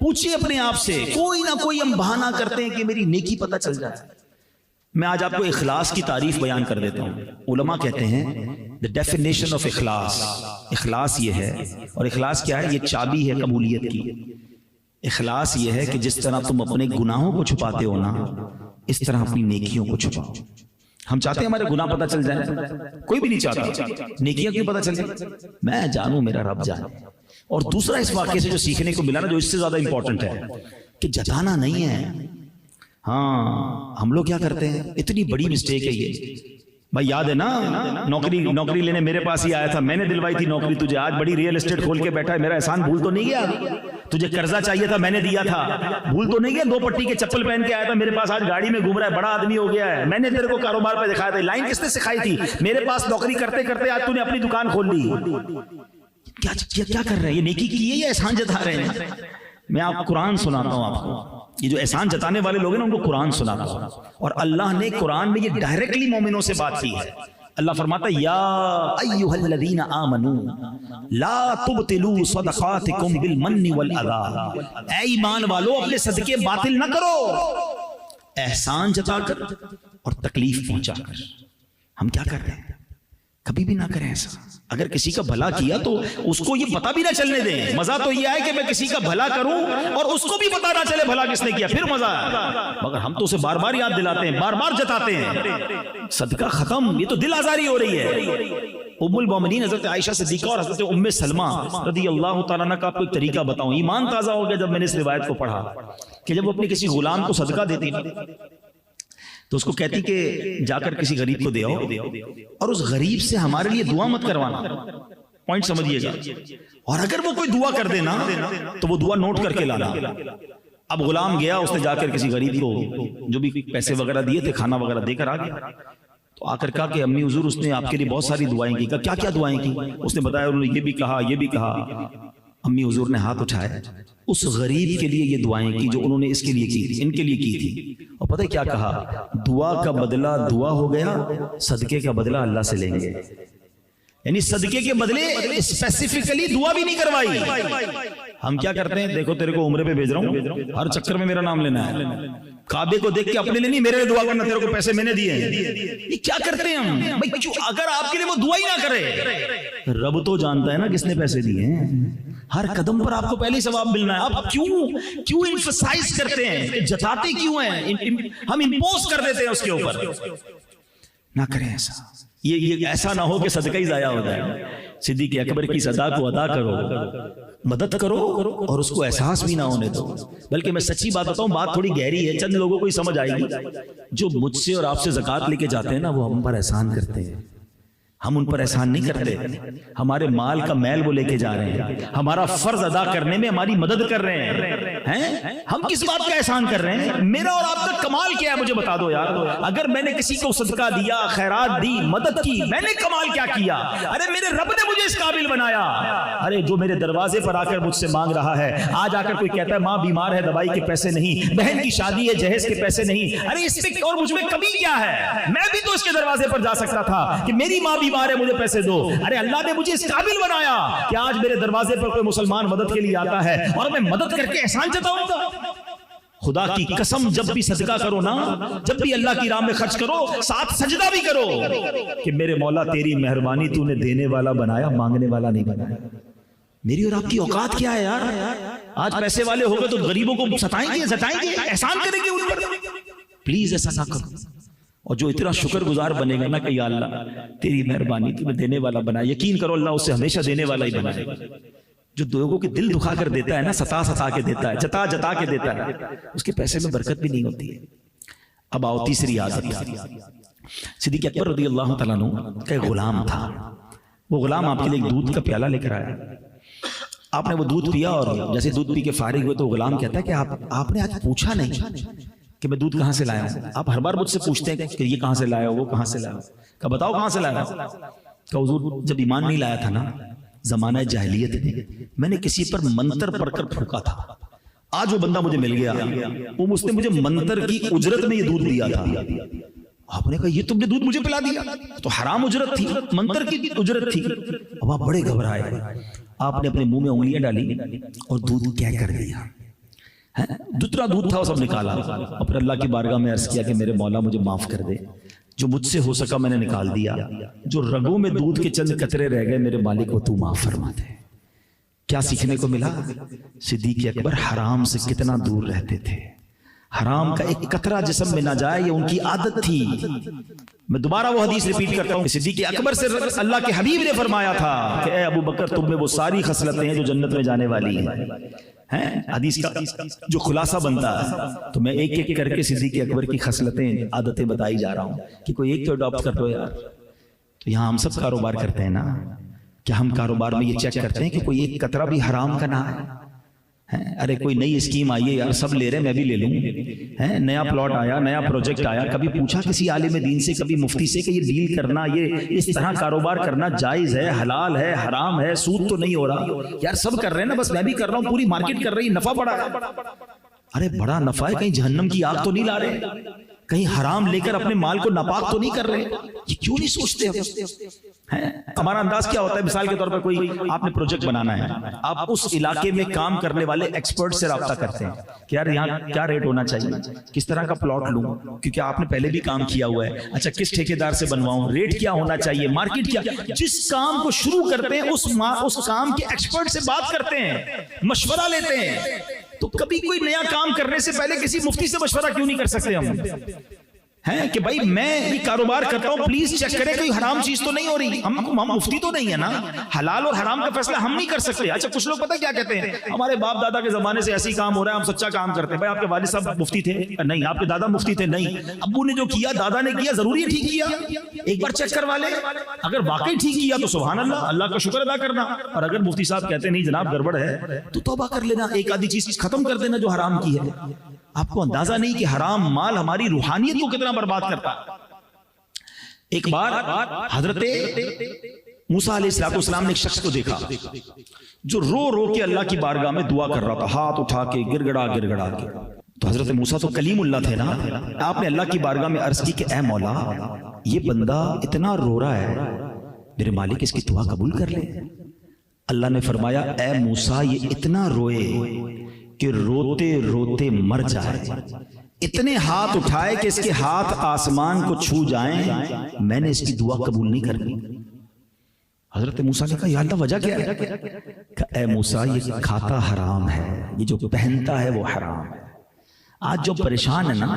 Speaker 1: پوچھئے اپنے آپ سے، کوئی نہ کوئی ہم بہانہ کرتے ہیں کہ میری نیکی پتہ چل جائے۔ میں آج آپ کو اخلاص کی تعریف بیان کر دیتا ہوں۔ علماء کہتے ہیں the definition of اخلاص، اخلاص یہ ہے، اور اخلاص کیا ہے؟ یہ چابی ہے قبولیت کی۔ اخلاص یہ ہے کہ جس طرح تم اپنے گناہوں کو چھپاتے ہو نا، اس طرح اپنی نیکیوں کو چھپاؤ۔ ہم چاہتے ہیں ہمارے گناہ پتہ چل جائیں، کوئی بھی نہیں چاہتا، نیکیاں کیوں پتہ چل جائیں؟ میں جانوں میرا رب جانے۔ اور دوسرا اس واقعے سے جو سیکھنے کو ملا نا، جو اس سے زیادہ امپورٹنٹ ہے، کہ جتانا نہیں ہے۔ ہاں ہم لوگ کیا کرتے ہیں، اتنی بڑی مسٹیک ہے یہ۔ بھائی یاد ہے نا، نوکری لینے میرے پاس ہی آیا تھا، میں نے دلوائی تھی نوکری تجھے، آج بڑی ریئل اسٹیٹ کھول کے بیٹھا ہے، میرا احسان بھول تو نہیں گیا؟ تجھے قرضہ چاہیے تھا، میں نے دیا تھا، بھول تو نہیں گیا؟ 2 پٹی کے چپل پہن کے آیا تھا میرے پاس، آج گاڑی میں گھوم رہا ہے، بڑا آدمی ہو گیا ہے، میں نے تیرے کو کاروبار پہ دکھایا تھا، لائن کس نے سکھائی تھی؟ میرے پاس نوکری کرتے کرتے آج تو نے اپنی دکان کھول لی۔ کیا کر رہے ہیں؟ یہ نیکی کی ہے یا احسان جتا رہے ہیں؟ میں آپ قرآن سناتا ہوں آپ کو، یہ جو احسان جتانے والے لوگ ہیں نا ان کو قرآن سناتا ہوں، اور اللہ نے قرآن میں یہ ڈائریکٹلی مومنوں سے بات کی ہے۔ اللہ فرماتا ہے یا ایھا الذین آمنوا لا تبطلوا صدقاتکم بالمن والاذی، اے ایمان والو اپنے صدقے باطل نہ کرو احسان جتا کر اور تکلیف پہنچا کر۔ ہم کیا کر رہے ہیں؟ کبھی بھی نہ کریں ایسا۔ اگر کسی کا بھلا کیا تو اس کو یہ پتہ بھی نہ چلنے دیں۔ مزہ تو یہ ہے کہ میں کسی کا بھلا کروں اور اس کو بھی پتہ نہ چلے بھلا کس نے کیا، پھر مزہ ہے۔ مگر ہم تو اسے بار بار یاد دلاتے ہیں، بار بار جتاتے ہیں۔ صدقہ ختم، یہ تو دل آزاری ہو رہی ہے۔ ام المومنین حضرت عائشہ صدیقہ اور حضرت ام سلمہ رضی اللہ تعالیٰ عنہ کا آپ کو ایک طریقہ بتاؤں، ایمان تازہ ہو گیا جب میں نے اس روایت کو پڑھا کہ جب وہ اپنے کسی غلام کو صدقہ دیتی تو اس کو کہتی کہ جا کر کسی غریب کو دے آؤ، اور اس غریب سے ہمارے لیے دعا مت کروانا، پوائنٹ سمجھیے گا، اور اگر وہ کوئی دعا کر دینا تو وہ دعا نوٹ کر کے لانا۔ اب غلام گیا، اس نے جا کر کسی غریب کو جو بھی پیسے وغیرہ دیے تھے، کھانا وغیرہ دے کر آ گیا، تو آ کر کہا کہ امی حضور اس نے آپ کے لیے بہت ساری دعائیں کی۔ کہا کیا دعائیں کی؟ اس نے بتایا، انہوں نے یہ بھی کہا یہ بھی کہا۔ امی حضور نے ہاتھ اٹھائے، اس غریب کے لیے یہ دعائیں کی جو انہوں نے اس کے لیے کی تھی، ان کے لیے کی تھی، اور پتہ کیا کہا؟ دعا کا بدلہ دعا ہو گیا، صدقے کا بدلہ اللہ سے لیں گے۔ یعنی صدقے کے بدلے اسپیسیفکلی دعا بھی نہیں کروائی۔ ہم کیا کرتے ہیں؟ دیکھو تیرے کو عمرے پہ بھیج رہا ہوں، ہر چکر میں میرا نام لینا ہے، کعبے کو دیکھ کے اپنے لیے نہیں، میرے لیے دعا کرنا، تیرے کو پیسے میں نے دیے ہیں۔ یہ کیا کرتے ہیں ہم بھائی؟ اگر آپ کے لیے وہ دعا ہی نہ کرے، رب تو جانتا ہے نا کس نے پیسے دیے ہیں، ہر قدم پر آپ کو پہلے ثواب ملنا ہے۔ آپ کیوں ایمفسائز کرتے ہیں، جتاتے کیوں ہیں؟ ہم امپوز کر دیتے ہیں اس کے اوپر۔ نہ کریں ایسا، یہ ایسا نہ ہو کہ صدقہ ہی ضائع ہو جائے۔ صدیق اکبر کی صدا کو ادا کرو، مدد کرو، اور اس کو احساس بھی نہ ہونے دو۔ بلکہ میں سچی بات بتاؤں، بات تھوڑی گہری ہے، چند لوگوں کو ہی سمجھ آئے گی۔ جو مجھ سے اور آپ سے زکوٰۃ لے کے جاتے ہیں نا، وہ ہم پر احسان کرتے ہیں، ہم ان پر احسان نہیں کرتے۔ ہمارے مال کا میل وہ لے کے جا رہے ہیں، ہمارا فرض ادا کرنے میں ہماری مدد کر رہے ہیں۔ ہم کس بات کا احسان کر رہے ہیں؟ میرا اور آپ کا کمال کیا ہے مجھے بتا دو یار۔ اگر میں نے کسی کو صدقہ دیا، خیرات دی، مدد کی، میں نے کمال کیا کیا؟ ارے میرے رب نے مجھے اس قابل بنایا۔ ارے جو میرے دروازے پر آ کر مجھ سے مانگ رہا ہے، آج آ کر کوئی کہتا ہے ماں بیمار ہے دوائی کے پیسے نہیں، بہن کی شادی ہے جہیز کے پیسے نہیں، ارے اس میں اور مجھ میں کمی کیا ہے؟ میں بھی تو اس کے دروازے پر جا سکتا تھا کہ میری ماں بیمار ہے، مجھے پیسے دو۔ ارے اللہ نے مجھے اس قابل بنایا کہ آج میرے دروازے پر کوئی مسلمان مدد کے لیے آتا ہے اور میں مدد کر کے احسان جتاؤں۔ خدا کی قسم، جب بھی صدقہ کرو نا، جب بھی اللہ کی راہ میں خرچ کرو، ساتھ سجدہ بھی کرو کہ میرے مولا تیری مہربانی، تو نے دینے والا بنایا، مانگنے والا نہیں بنایا۔ میری اور آپ کی اوقات کیا ہے یار؟ آج پیسے والے ہو گئے تو غریبوں کو ستائیں گے، احسان کریں گے ان پر؟ پلیز ایسا نہ کرو۔ اور جو اتنا شکر گزار بنے گا نا کہ یا اللہ تیری مہربانی، تو نے دینے والا بنایا، یقین کرو اللہ اسے ہمیشہ دینے والا ہی بنائے گا۔ جو لوگوں کے دل دکھا کر دیتا ہے نا، ستا ستا کے دیتا ہے، جتا جتا کے دیتا ہے، اس کے پیسے میں برکت بھی نہیں ہوتی ہے۔ اب آؤ تیسری عادت۔ صدیق اکبر رضی اللہ تعالیٰ عنہ کا ایک غلام تھا، وہ غلام آپ کے لیے ایک دودھ کا پیالہ لے کر آیا، آپ نے وہ دودھ پیا اور جیسے دودھ پی کے فارغ ہوئے تو غلام کہتا ہے کہ آپ نے آج پوچھا نہیں کہ میں دودھ کہاں سے لایا ہوں۔ آپ ہر بار مجھ سے پوچھتے ہیں کہ یہ کہاں سے لایا ہو، وہ کہاں سے لایا ہو، کہ بتاؤ کہاں سے لایا ہو۔ کہ حضور جب ایمان نہیں لایا تھا نا، زمانہ جاہلیت میں، میں نے کسی پر منتر پڑھ کر پھونکا تھا، آج وہ بندہ مجھے مل گیا، وہ اس نے مجھے منتر کی اجرت میں یہ دودھ دیا تھا۔ آپ نے کہا یہ تم نے دودھ مجھے پلا دیا، تو حرام اجرت تھی، منتر کی اجرت تھی۔ اب آپ بڑے گھبرائے، آپ نے اپنے منہ میں انگلیاں ڈالی اور دودھ کیا کر دیا، دوسرا دودھ تھا وہ سب نکالا، اور پھر اللہ کی بارگاہ میں عرض کیا کہ میرے مولا مجھے معاف کر دے، جو مجھ سے ہو سکا میں نے نکال دیا، جو رگوں میں دودھ کے چند قطرے رہ گئے میرے مالک کو تو معاف فرما دے۔ کیا سیکھنے کو ملا؟ صدیق اکبر حرام سے کتنا دور رہتے تھے، حرام کا ایک قطرہ جسم میں نہ جائے، یہ ان کی عادت تھی۔ میں دوبارہ وہ حدیث ریپیٹ کرتا ہوں، صدیق اکبر سے اللہ کے حبیب نے فرمایا تھا کہ اے ابو بکر تم میں وہ ساری خصلتیں ہیں جو جنت میں جانے والی ہیں۔ حدیث کا جو خلاصہ بنتا ہے، تو میں ایک ایک کر کے صدیق اکبر کی خصلتیں، عادتیں بتائی جا رہا ہوں کہ کوئی ایک تو اڈاپٹ کر لو یار۔ تو یہاں ہم سب کاروبار کرتے ہیں نا، کیا ہم کاروبار میں یہ چیک کرتے ہیں کہ کوئی ایک قطرہ بھی حرام کا نہ ہے؟ ارے کوئی نئی اسکیم آئی ہے یار، سب لے رہے میں بھی لے لوں، نیا پلاٹ آیا، نیا پروجیکٹ آیا، کبھی پوچھا کسی عالم دین سے، کبھی مفتی سے کہ یہ ڈیل کرنا، یہ اس طرح کاروبار کرنا جائز ہے، حلال ہے، حرام ہے، سود تو نہیں ہو رہا؟ یار سب کر رہے ہیں نا، بس میں بھی کر رہا ہوں، پوری مارکیٹ کر رہی، نفع بڑا ہے۔ ارے بڑا نفع ہے، کہیں جہنم کی آگ تو نہیں لا رہے، کہیں حرام لے کر اپنے مال کو ناپاک تو نہیں کر رہے؟ یہ کیوں نہیں سوچتے ہمارا انداز کیا ہوتا ہے؟ مثال کے طور پر کوئی آپ نے پروجیکٹ بنانا ہے، آپ اس علاقے میں کام کرنے والے ایکسپرٹ سے رابطہ کرتے ہیں کہ یار یہاں کیا ریٹ ہونا چاہیے، کس طرح کا پلاٹ لوں، کیونکہ آپ نے پہلے بھی کام کیا ہوا ہے، اچھا کس ٹھیکیدار سے بنواؤں، ریٹ کیا ہونا چاہیے، مارکیٹ کیا۔ جس کام کو شروع کرتے ہیں اس کام کے ایکسپرٹ سے بات کرتے ہیں، مشورہ لیتے ہیں۔ تو کبھی کوئی نیا کام کرنے سے پہلے کسی مفتی سے مشورہ کیوں نہیں کر سکتے ہم؟ ہیں کہ بھائی میں یہ کاروبار کرتا ہوں، پلیز چیک کریں کوئی حرام چیز تو نہیں ہو رہی۔ ہم مفتی تو نہیں ہے نا، حلال اور حرام کا فیصلہ ہم نہیں کر سکتے۔ اچھا کچھ لوگ پتہ کیا کہتے ہیں، ہمارے باپ دادا کے زمانے سے ایسی کام ہو رہا ہے، ہم سچا کام کرتے ہیں۔ بھائی آپ کے والد صاحب مفتی تھے؟ نہیں۔ آپ کے دادا مفتی تھے؟ نہیں۔ ابو نے جو کیا، دادا نے کیا، ضروری ہے ٹھیک کیا؟ ایک بار چیک کروا لیں، اگر واقعی ٹھیک کیا تو سبحان اللہ، اللہ کا شکر ادا کرنا، اور اگر مفتی صاحب کہتے ہیں نہیں جناب گڑبڑ ہے تو توبہ کر لینا، ایک آدھی چیز ختم کر دینا جو حرام کی ہے۔ آپ کو اندازہ نہیں کہ حرام مال ہماری روحانیت کو کتنا برباد کرتا ہے۔ ایک بار حضرت موسیٰ علیہ السلام نے ایک شخص کو دیکھا جو رو رو کے اللہ کی بارگاہ میں دعا کر رہا تھا، ہاتھ اٹھا کے گڑ گڑا کے۔ تو حضرت موسیٰ تو کلیم اللہ تھے نا، آپ نے اللہ کی بارگاہ میں عرض کی کہ اے مولا یہ بندہ اتنا رو رہا ہے، میرے مالک اس کی دعا قبول کر لے۔ اللہ نے فرمایا اے موسیٰ یہ اتنا روئے کہ روتے روتے مر جائے، اتنے ہاتھ اٹھائے کہ اس کے ہاتھ آسمان کو چھو جائیں، میں نے اس کی دعا قبول نہیں کرنی۔ حضرت موسیٰ نے کہا یا اللہ وجہ کیا ہے؟ کہ اے موسیٰ یہ کھاتا حرام ہے، یہ جو پہنتا ہے وہ حرام ہے۔ آج جو پریشان ہے نا،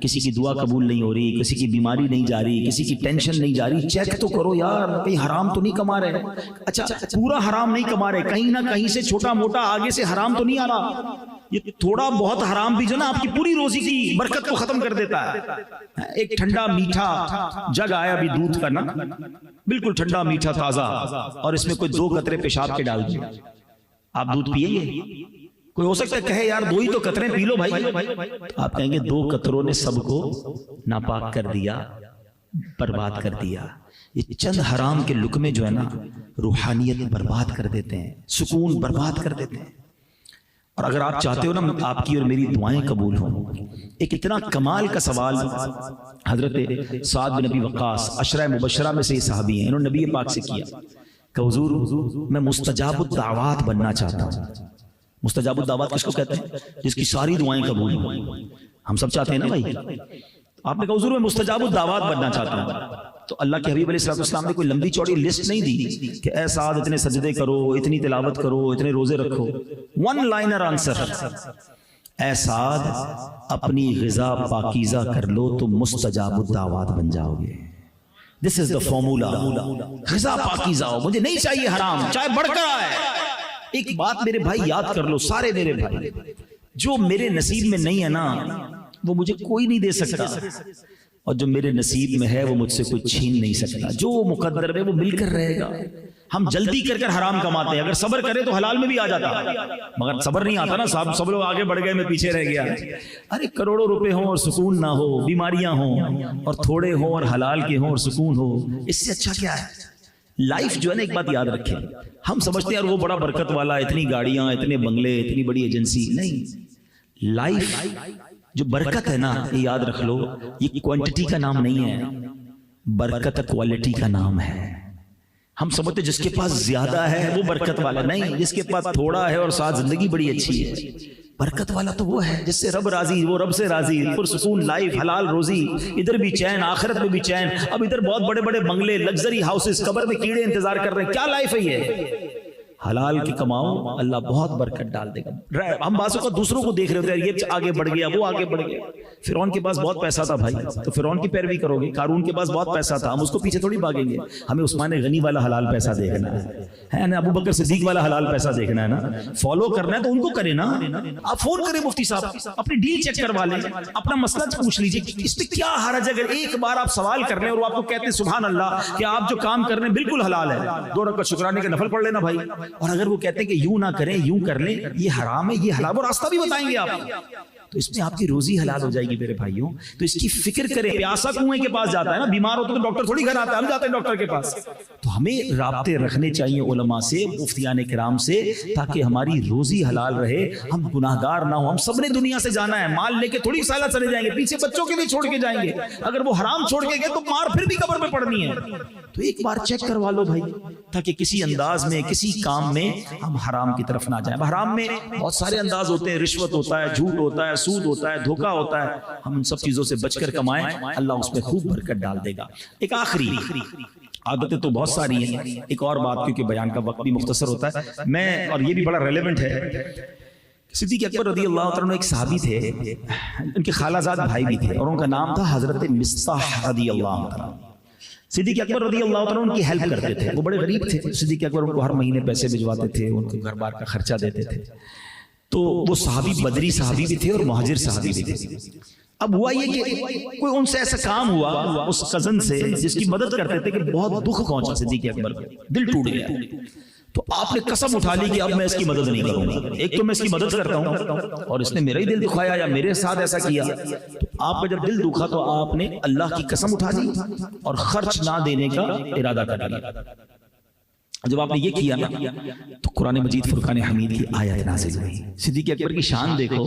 Speaker 1: کسی کی دعا قبول نہیں ہو رہی، کسی کی بیماری نہیں جا رہی، کسی کی ٹینشن نہیں جا رہی، چیک تو کرو یار کہیں حرام تو نہیں کما رہے۔ اچھا پورا حرام نہیں کما رہے، کہیں نہ کہیں سے چھوٹا موٹا آگے سے حرام تو نہیں آ رہا۔ یہ تھوڑا بہت حرام بھی جو نا آپ کی پوری روزی کی برکت کو ختم کر دیتا ہے۔ ایک ٹھنڈا میٹھا جگ آیا بھی دودھ کا نا، بالکل ٹھنڈا میٹھا تازہ، اور اس میں کوئی 2 قطرے پیشاب کے ڈال دیں، آپ دودھ پیئیں گے؟ کوئی ہو سکتا ہے کہے یار 2 ہی تو قطرے پی لو بھائی، آپ کہیں گے 2 قطروں نے سب کو ناپاک کر دیا، برباد کر دیا۔ یہ چند حرام کے لقمے جو ہے نا روحانیت برباد کر دیتے ہیں، سکون برباد کر دیتے ہیں۔ اور اگر آپ چاہتے ہو نا آپ کی اور میری دعائیں قبول ہوں، ایک اتنا کمال کا سوال حضرت سعد بن ابی وقاص عشرہ مبشرہ میں سے یہ صحابی ہیں، انہوں نے نبی پاک سے کیا کہ حضور میں مستجاب الدعوات بننا چاہتا ہوں۔ مستجاب الدعوات کس کو کہتے ہیں؟ جس کی ساری دعائیں قبول ہوں۔ ہم سب چاہتے ہیں نا بھائی۔ آپ نے کہا حضور میں مستجاب الدعوات بننا چاہتا ہوں، تو اللہ کے حبیب علیہ السلام نے کوئی لمبی چوڑی لسٹ نہیں دی کہ اے سعد اتنے سجدے کرو، اتنی تلاوت کرو، اتنے روزے رکھو۔ 1 لائنر آنسر، اے سعد اپنی غذا پاکیزہ کر لو تو مستجاب الدعوات بن جاؤ گے۔ دس از دا فارمولا، غذا پاکیزہ ہو، مجھے نہیں چاہیے حرام چاہے بڑھ کر آئے، ایک بات میرے بھائی یاد کر لو، سارے میرے بھائی، جو میرے نصیب میں نہیں ہے نا وہ مجھے کوئی نہیں دے سکتا، اور جو میرے نصیب میں ہے وہ مجھ سے کوئی چھین نہیں سکتا۔ جو مقدر ہے وہ مل کر رہے گا۔ ہم جلدی کر کر حرام کماتے ہیں، اگر صبر کرے تو حلال میں بھی آ جاتا، مگر صبر نہیں آتا نا صاحب، سب لوگ آگے بڑھ گئے میں پیچھے رہ گیا۔ ارے کروڑوں روپے ہوں اور سکون نہ ہو، بیماریاں ہوں اور تھوڑے ہوں اور حلال کے ہوں اور سکون ہو، اس سے اچھا کیا ہے؟ لائف جو ہے نا، ایک بات یاد رکھیں، ہم سمجھتے ہیں یار وہ بڑا برکت والا، اتنی گاڑیاں، اتنے بنگلے، اتنی بڑی ایجنسی، نہیں۔ لائف جو برکت ہے نا، یہ یاد رکھ لو، یہ کوانٹٹی کا نام نہیں ہے، برکت کوالٹی کا نام ہے۔ ہم سمجھتے جس کے پاس زیادہ ہے وہ برکت والا، نہیں، جس کے پاس تھوڑا ہے اور ساتھ زندگی بڑی اچھی ہے، برکت والا تو وہ ہے جس سے رب راضی، وہ رب سے راضی، پرسکون لائف، حلال روزی، ادھر بھی چین، آخرت میں بھی چین۔ اب ادھر بہت بڑے بڑے بنگلے، لگژری ہاؤسز، قبر میں کیڑے انتظار کر رہے ہیں، کیا لائف ہے یہ؟ حلال کی کماؤ، اللہ بہت برکت ڈال دے گا۔ ہم بعضوں کا دوسروں کو دیکھ رہے ہوتے ہیں، یہ آگے بڑھ گیا، وہ آگے بڑھ گیا۔ فرعون کے پاس بہت پیسہ تھا بھائی، تو فرعون کی پیروی کرو گے۔ قارون کے پاس بہت پیسہ تھا، ہم اس کو پیچھے تھوڑی بھاگیں گے، ہمیں عثمان غنی والا حلال پیسہ دیکھنا ہے نا، ابو بکر صدیق والا حلال پیسہ دیکھنا ہے نا، فالو کرنا ہے تو ان کو کرے نا۔ آپ فون کریں مفتی صاحب، اپنی ڈیل چیک کروا لیں، اپنا مسئلہ پوچھ لیجئے، اس پہ کیا حرج ہے اگر ایک بار آپ سوال کر لیں اور وہ آپ کو کہتے ہیں سبحان اللہ کہ آپ جو کام کر رہے ہیں بالکل حلال ہے، 2 رکعت شکرانے کے نفل پڑھ لینا بھائی۔ اور اگر وہ کہتے ہیں کہ یوں نہ کریں، یوں کر لیں، یہ حرام ہے، یہ حلال، وہ راستہ بھی بتائیں گے آپ، تو اس میں آپ کی روزی حلال ہو جائے گی میرے بھائیوں۔ تو اس کی فکر کریں۔ پیاسا کنویں کے پاس جاتا ہے نا، بیمار ہوتا تو ڈاکٹر تھوڑی گھر آتا ہے، ہم جاتے ہیں ڈاکٹر کے پاس۔ تو ہمیں رابطے رکھنے چاہیے علماء سے، مفتیان کرام سے، تاکہ ہماری روزی حلال رہے، ہم گناہگار نہ ہوں۔ ہم سب نے دنیا سے جانا ہے، مال لے کے تھوڑی سالہ چلے جائیں گے، پیچھے بچوں کے لیے چھوڑ کے جائیں گے، اگر وہ حرام چھوڑ کے گئے تو مار پھر بھی قبر میں پڑنی ہے۔ تو ایک بار چیک کروا لو بھائی، تاکہ کسی انداز میں، کسی کام میں ہم حرام کی طرف نہ جائیں۔ حرام میں بہت سارے انداز ہوتے ہیں، رشوت ہوتا ہے، جھوٹ ہوتا ہے، سود ہوتا ہے، دھوکا ہوتا ہے، ہم ان سب چیزوں سے بچ کر کمائیں، اللہ اس میں خوب برکت ڈال دے گا۔ ایک آخری، عادتیں تو بہت ساری ہیں، ایک اور بات، کیونکہ بیان کا وقت بھی مختصر ہوتا ہے میں، اور یہ بھی بڑا ریلیونٹ ہے۔ صدیق اکبر رضی اللہ تعالیٰ عنہ ایک صحابی تھے، ان کے خالہ زاد بھائی بھی تھے، اور ان کا نام تھا حضرت مصطح رضی اللہ تعالیٰ۔ صدیق اکبر رضی اللہ تعالیٰ ان کی ہیلپ کرتے تھے، وہ بڑے غریب تھے، صدیق اکبر ان کو ہر مہینے پیسے بھجواتے تھے، ان کو گھر بار کا خرچہ دیتے تھے۔ تو وہ صحابی بدری صحابی بھی تھے اور مہاجر صحابی بھی تھے۔ اب ہوا یہ کہ کوئی ان سے ایسا کام ہوا اس کزن سے جس کی مدد کرتے تھے کہ بہت دکھ پہنچا صدیق اکبر کو، دل ٹوٹ گیا۔ تو آپ نے قسم اٹھا لی کہ اب میں اس کی مدد نہیں کروں گا، ایک تو میں اس کی مدد کرتا ہوں اور اس نے میرا ہی دل دکھایا یا میرے ساتھ ایسا کیا۔ تو آپ کا جب دل دکھا تو آپ نے اللہ کی قسم اٹھا لی اور خرچ نہ دینے کا ارادہ کر لیا۔ جب آپ نے یہ کیا نا تو قرآن مجید فرقان حمید کی آیت نازل ہوئی۔ صدیق اکبر کی شان دیکھو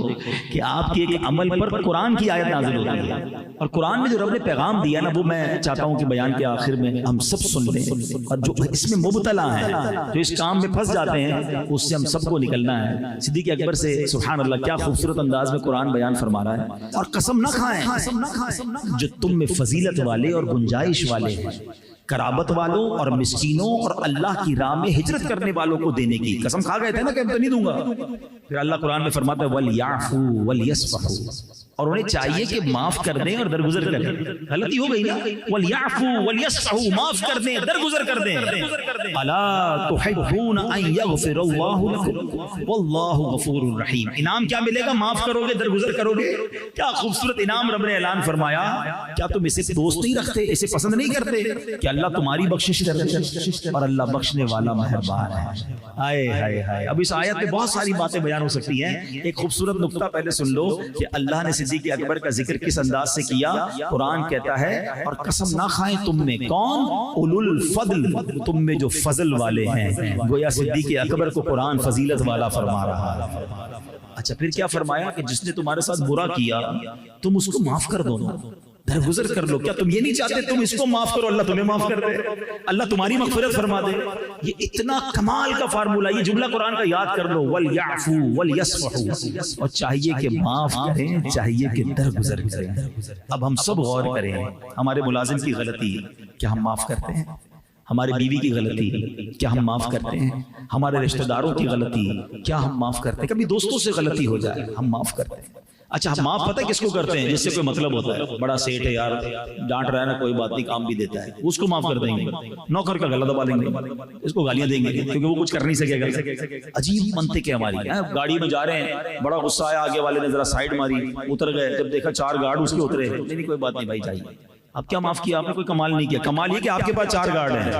Speaker 1: کہ آپ کے ایک عمل پر قرآن کی آیت نازل ہوتی ہے، اور قرآن میں جو رب نے پیغام دیا نا وہ میں چاہتا ہوں کہ بیان کے آخر میں ہم سب سن لیں، اور جو اس میں مبتلا ہیں، جو اس کام میں پھنس جاتے ہیں، اس سے ہم سب کو نکلنا ہے۔ صدیق اکبر سے سبحان اللہ کیا خوبصورت انداز میں قرآن بیان فرما رہا ہے۔ اور قسم نہ کھائیں جو تم میں فضیلت والے اور گنجائش والے ہیں، قرابت والوں اور مسکینوں اور اللہ کی راہ میں ہجرت کرنے والوں کو دینے کی قسم کھا گئے تھے نا کہ میں تو نہیں دوں گا۔ پھر اللہ قرآن میں فرماتا ہے وَلْيَعْفُوا وَلْيَصْفَحُوا، اور انہیں چاہیے کہ معاف کر دیں اور درگزر کریں۔ غلطی ہو گئی نا، وَلْيَعْفُوا وَلْيَصْفَحُوا، معاف کر دیں، درگزر کر دیں۔ أَلَا تُحِبُّونَ أَن يَغْفِرَ اللَّهُ لَكُمْ وَاللَّهُ غَفُورٌ رَحِيمٌ۔ انعام کیا ملے گا؟ معاف کرو گے، درگزر کرو گے، کیا خوبصورت انعام رب نے اعلان فرمایا۔ کیا تم اسے دوست نہیں رکھتے، اسے پسند نہیں کرتے کہ اللہ تمہاری بخشش کرے، اور اللہ بخشنے والا مہربان ہے۔ آئے ہائے ہائے، اب اس آیت میں بہت ساری باتیں بیان ہو سکتی ہیں۔ ایک خوبصورت نقطہ پہلے سن لو کہ اللہ نے صدیق اکبر کا ذکر کس انداز سے کیا۔ قرآن کہتا ہے اور قسم نہ کھائیں تم میں کون؟ اولو الفضل، تم میں جو فضل والے ہیں۔ گویا صدیق اکبر کو قرآن فضیلت والا فرما رہا ہے۔ اچھا پھر کیا فرمایا کہ جس نے تمہارے ساتھ برا کیا تم اس کو معاف کر دو نا، درگزر کر لو۔ کیا تم یہ نہیں چاہتے تم اس کو معاف کرو اللہ تمہیں معاف کر دے، اللہ تمہاری مغفرت فرما دے؟ یہ اتنا کمال کا فارمولہ، یہ جملہ قرآن کا یاد کر لو، وَلْيَعْفُوا وَلْيَصْفَحُوا، اور چاہیے کہ معاف کریں، چاہیے کہ درگزر کریں۔ اب ہم سب غور کریں، ہمارے ملازم کی غلطی کیا ہم معاف کرتے ہیں؟ ہمارے بیوی کی غلطی کیا ہم معاف کرتے ہیں؟ ہمارے رشتہ داروں کی غلطی کیا ہم معاف کرتے ہیں؟ کبھی دوستوں سے غلطی ہو جائے ہم معاف کرتے ہیں۔ اچھا معاف پتہ ہے کس کو کرتے ہیں؟ جس سے کوئی مطلب ہوتا ہے، بڑا سیٹ ہے یار، ڈانٹ رہا ہے نا کوئی بات نہیں، کام بھی دیتا ہے، اس کو معاف کر دیں گے۔ نوکر کا گلا دبا لیں گے، اس کو گالیاں دیں گے کیونکہ وہ کچھ کر نہیں سکے گا۔ عجیب منطق ہے ہماری۔ گاڑی میں جا رہے ہیں، بڑا غصہ آیا، آگے والے نے ذرا سائیڈ ماری، اتر گئے، جب دیکھا 4 گارڈ اس کے اترے، نہیں کوئی بات نہیں بھائی چاہیے۔ اب کیا معاف کیا آپ نے؟ کوئی کمال نہیں کیا، کمال یہ کہ آپ کے پاس 4 گارڈ ہیں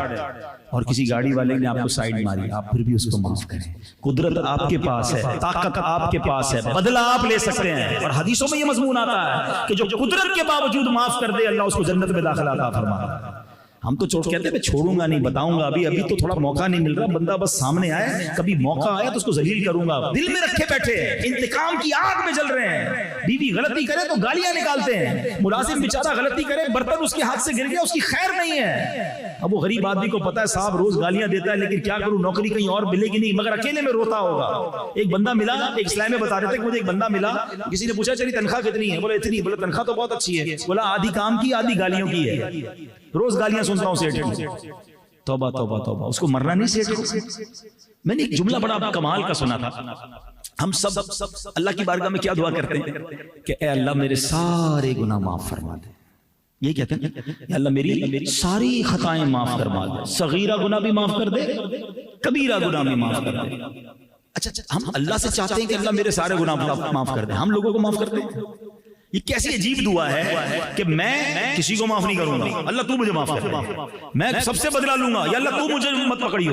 Speaker 1: اور کسی گاڑی والے نے آپ کو سائیڈ ماری، آپ پھر بھی اس کو معاف کریں۔ قدرت آپ کے پاس ہے، طاقت آپ کے پاس ہے، بدلہ آپ لے سکتے ہیں۔ اور حدیثوں میں یہ مضمون آتا ہے کہ جو قدرت کے باوجود معاف کر دے، اللہ اس کو جنت میں داخلہ عطا فرماتا ہے۔ ہم تو چوٹ کہتے ہیں میں چھوڑوں گا نہیں، بتاؤں گا، ابھی تو تھوڑا موقع نہیں مل رہا، بندہ بس سامنے آئے، کبھی موقع آیا تو اس کو ذلیل کروں گا۔ دل میں رکھے بیٹھے انتقام کی آگ میں جل رہے ہیں۔ بیوی غلطی کرے تو گالیاں نکالتے ہیں، ملازم بیچارہ غلطی کرے، برتن اس کے ہاتھ سے گر گیا، اس کی خیر نہیں ہے۔ اب وہ غریب آدمی کو پتا ہے صاحب روز گالیاں دیتا ہے، لیکن کیا کروں، نوکری کہیں اور ملے گی نہیں، مگر اکیلے میں روتا ہوگا۔ ایک بندہ ملا، ایک اسلام میں بتا رہے تھے کہ مجھے ایک بندہ ملا، کسی نے پوچھا چلی تنخواہ کتنی ہے؟ بولا اتنی۔ بولا تنخواہ تو بہت اچھی ہے۔ بولا آدھی کام کی آدھی گالیوں کی ہے، روز گالیاں سنتا ہوں سیٹ سے۔ توبہ توبہ توبہ، اس کو مرنا نہیں سیٹ کو۔ میں نے ایک جملہ بڑا کمال کا سنا تھا۔ ہم سب اللہ کی بارگاہ میں کیا دعا کرتے ہیں کہ اے اللہ میرے سارے گناہ معاف فرما دے۔ یہ کہتے ہیں اے اللہ میری ساری خطائیں معاف فرما دے، صغیرہ گناہ بھی معاف کر دے، کبیرہ گناہ بھی معاف کر دے۔ اچھا ہم اللہ سے چاہتے ہیں کہ اللہ میرے سارے گناہ معاف کر دے، ہم لوگوں کو معاف کر دے۔ یہ کیسی عجیب دعا ہے کہ میں کسی کو معاف نہیں کروں گا، اللہ تو مجھے معاف کر، میں سب سے بدلہ لوں گا، یا اللہ تو مجھے مت پکڑیو۔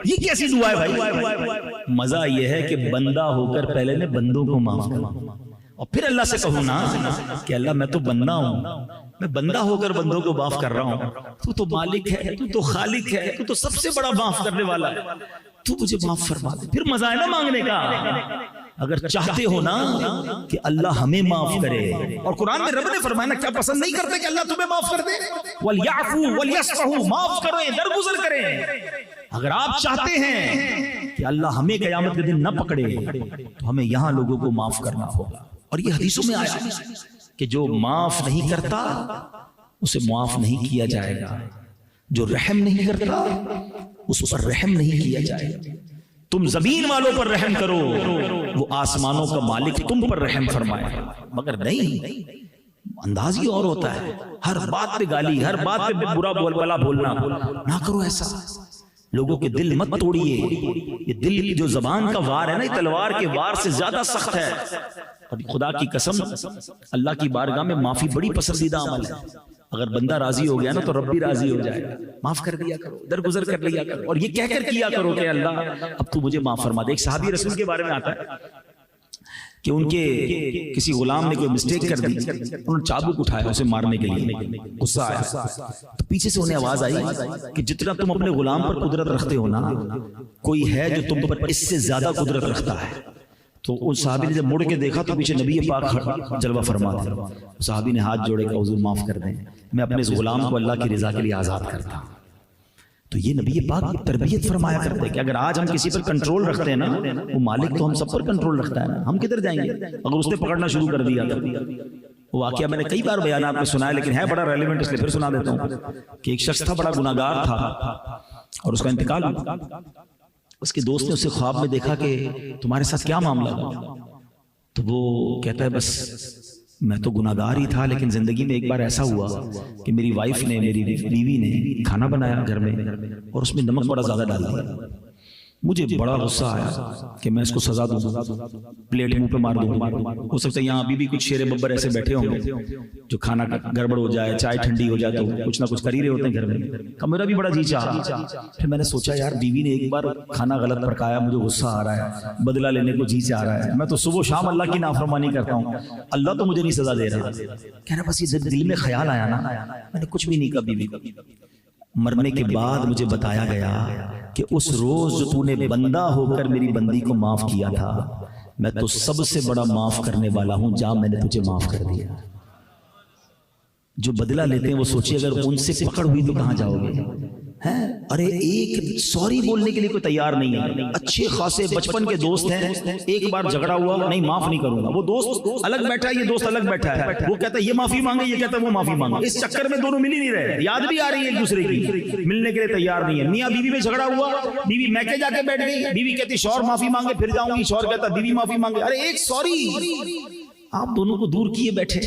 Speaker 1: یہ کیسی دعا ہے بھائی؟ مزہ یہ ہے کہ بندہ ہو کر پہلے نے بندوں کو معاف کروں اور پھر اللہ سے کہوں نا کہ اللہ میں تو بندہ ہوں، میں بندہ ہو کر بندوں کو معاف کر رہا ہوں، تو تو مالک ہے، تو تو خالق ہے، تو تو سب سے بڑا معاف کرنے والا ہے، تو مجھے معاف فرما دے۔ پھر مزہ ہے نا مانگنے کا۔ اگر چاہتے ہو نا کہ اللہ ہمیں معاف کرے، اور قرآن میں رب نے فرمایا نا، کیا پسند نہیں کرتے کہ اللہ تمہیں معاف کر دے؟ وَلْيَعْفُوا وَلْيَصْفَحُوا، معاف کریں، درگزر کریں۔ اگر آپ چاہتے ہیں کہ اللہ ہمیں قیامت کے دن نہ پکڑے تو ہمیں یہاں لوگوں کو معاف کرنا ہوگا۔ اور یہ حدیثوں میں آیا کہ جو معاف نہیں کرتا اسے معاف نہیں کیا جائے گا، جو رحم نہیں کرتا اس پر رحم نہیں کیا جائے گا۔ تم زمین والوں پر رحم کرو، وہ آسمانوں کا مالک تم پر رحم فرمائے گا۔ مگر نہیں، انداز ہی اور ہوتا ہے، ہر بات پہ گالی، ہر بات پہ برا بلا بولنا۔ نہ کرو ایسا، لوگوں کے دل مت توڑیے۔ یہ دل جو زبان کا وار ہے نا، یہ تلوار کے وار سے زیادہ سخت ہے۔ اور خدا کی قسم اللہ کی بارگاہ میں معافی بڑی پسندیدہ عمل ہے۔ اگر بندہ راضی ہو گیا نا تو رب بھی راضی ہو جائے گا۔ معاف کر دیا کرو، درگزر کر لیا کرو، اور یہ کہہ کر کیا کرو کہ اللہ اب تو مجھے معاف فرما دے۔ ایک صحابی رسول کے بارے میں آتا ہے کہ ان کے کسی غلام نے کوئی مسٹیک کر دی، انہوں نے چابک اٹھایا اسے مارنے کے لیے، غصہ آیا تو پیچھے سے انہیں آواز آئی کہ جتنا تم اپنے غلام پر قدرت رکھتے ہو نا، کوئی ہے جو تم پر اس سے زیادہ قدرت رکھتا ہے۔ تو ان صحابی نے جب مڑ کے دیکھا تو پیچھے نبی پاک جلوہ فرما تھے۔ صحابی نے ہاتھ جوڑے کہ حضور معاف کر دیں، میں اپنے اس غلام کو اللہ کی رضا کے لیے آزاد کرتا ہوں۔ تو یہ نبی پاک تربیت فرمایا کرتے کہ اگر آج ہم کسی پر کنٹرول رکھتے ہیں نا، وہ مالک تو ہم سب پر کنٹرول رکھتا ہے نا، ہم کدھر جائیں گے اگر اس نے پکڑنا شروع کر دیا تو۔ وہ واقعہ میں نے کئی بار بیانات میں سنا ہے، لیکن ہے بڑا ریلیونٹ، اس لیے پھر سنا دیتا ہوں کہ ایک شخص تھا بڑا گناہگار تھا اور اس کا انتقال ہوا۔ اس کے دوست نے اسے خواب میں دیکھا کہ تمہارے ساتھ کیا معاملہ ہوا؟ تو وہ کہتا ہے بس میں تو گناہگار ہی تھا، لیکن زندگی میں ایک بار ایسا ہوا کہ میری وائف نے، میری بیوی نے کھانا بنایا گھر میں اور اس میں نمک بڑا زیادہ ڈال دیا۔ مجھے بڑا غصہ آیا کہ میں اس کو سزا دوں، پلیٹ منہ پہ مار دوں۔ ہو سکتا ہے یہاں ابھی بھی کچھ شیر ببر ایسے بیٹھے ہوں گے جو کھانا گڑبڑ ہو جائے، چائے ٹھنڈی ہو جائے تو کچھ نہ کچھ کر ہی رہے ہوتے ہیں گھر میں۔ میرا بھی بڑا جی چاہا، پھر میں نے سوچا یار بیوی نے ایک بار کھانا غلط پکایا، مجھے غصہ آ رہا ہے، بدلہ لینے کو جی چاہ رہا ہے، میں تو صبح و شام اللہ کی نافرمانی کرتا ہوں، اللہ تو مجھے نہیں سزا دے رہا۔ کہہ رہا بس یہ دل میں خیال آیا نا، میں نے کچھ بھی نہیں کہا بیوی کو۔ مرنے کے بعد مجھے بتایا گیا کہ اس روز جو تو نے بندہ ہو کر میری بندی کو معاف کیا تھا، میں تو سب سے بڑا معاف کرنے والا ہوں، جا میں نے تجھے معاف کر دیا۔ جو بدلہ لیتے ہیں وہ سوچیے اگر ان سے پکڑ ہوئی تو کہاں جاؤ گے؟ ارے ایک سوری بولنے کے لیے کوئی تیار نہیں ہے۔ اچھے خاصے بچپن کے دوست ہیں، ایک بار جھگڑا ہوا نہیں معاف نہیں کروں گا، وہ دوست الگ بیٹھا ہے، یہ دوست الگ بیٹھا ہے، وہ کہتا ہے یہ معافی مانگے، یہ کہتا ہے وہ معافی مانگے، اس چکر میں دونوں مل ہی نہیں رہے، یاد بھی آ رہی ہے ایک دوسرے کی، ملنے کے لیے تیار نہیں ہے۔ میاں بیوی میں جھگڑا ہوا، بیوی میکے جا کے بیٹھ گئی، بیوی کہتی شوہر معافی مانگے، پھر جاؤں گی، شوہر کہتا بیوی معافی مانگے۔ ارے ایک سوری آپ دونوں کو دور کیے بیٹھے.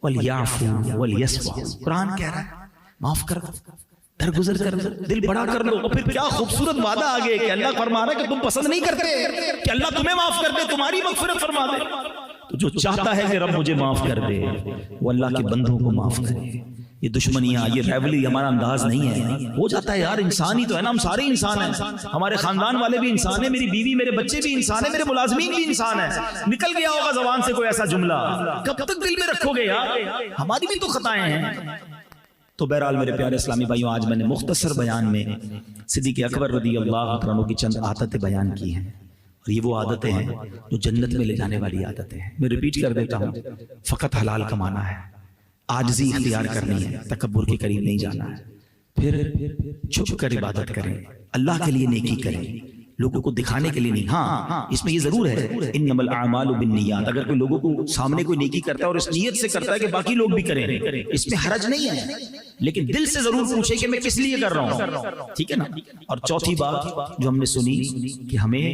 Speaker 1: وَلْيَعْفُوا وَلْيَصْفَحُوا، قرآن کہہ رہا ہے معاف کر دو، درگزر کر دو، دل بڑا کر لو. اور پھر کیا خوبصورت وعدہ آگے کہ اللہ فرما رہا ہے کہ تم پسند نہیں کرتے کہ اللہ تمہیں معاف کر دے، تمہاری مغفرت فرما دے. تو جو چاہتا ہے کہ رب مجھے معاف کر دے وہ اللہ کے بندوں کو معاف کرے. یہ دشمنیاں، یہ ریولی ہمارا انداز نہیں ہے. ہو جاتا ہے یار، انسان ہی تو ہے نا، ہم سارے انسان ہیں. ہمارے خاندان والے بھی انسان ہیں، میری بیوی میرے بچے بھی انسان ہیں، میرے ملازمین بھی انسان ہیں. نکل گیا ہوگا زبان سے کوئی ایسا جملہ، کب تک دل میں رکھو گے یار؟ ہماری بھی تو خطائیں ہیں. تو بہرحال میرے پیارے اسلامی بھائیوں، آج میں نے مختصر بیان میں صدیق اکبر رضی اللہ عنہ کی چند عادتیں بیان کی ہیں، اور یہ وہ عادتیں ہیں جو جنت میں لے جانے والی عادتیں ہیں. میں ریپیٹ کر دیتا ہوں، فقط حلال کمانا ہے، عاجزی اختیار کرنی ہے، تکبر کے قریب نہیں جانا ہے، پھر چھپ کر عبادت کریں، اللہ کے لیے نیکی کریں، لوگوں کو دکھانے کے لیے نہیں. ہاں اس میں یہ ضرور ہے انما الاعمال بالنیات، اگر کوئی لوگوں کو سامنے کوئی نیکی کرتا ہے اور اس نیت سے کرتا ہے کہ باقی لوگ بھی کریں، اس میں حرج نہیں ہے، لیکن دل سے ضرور پوچھے کہ میں کس لیے کر رہا ہوں. ٹھیک ہے نا. اور چوتھی بات جو ہم نے سنی کہ ہمیں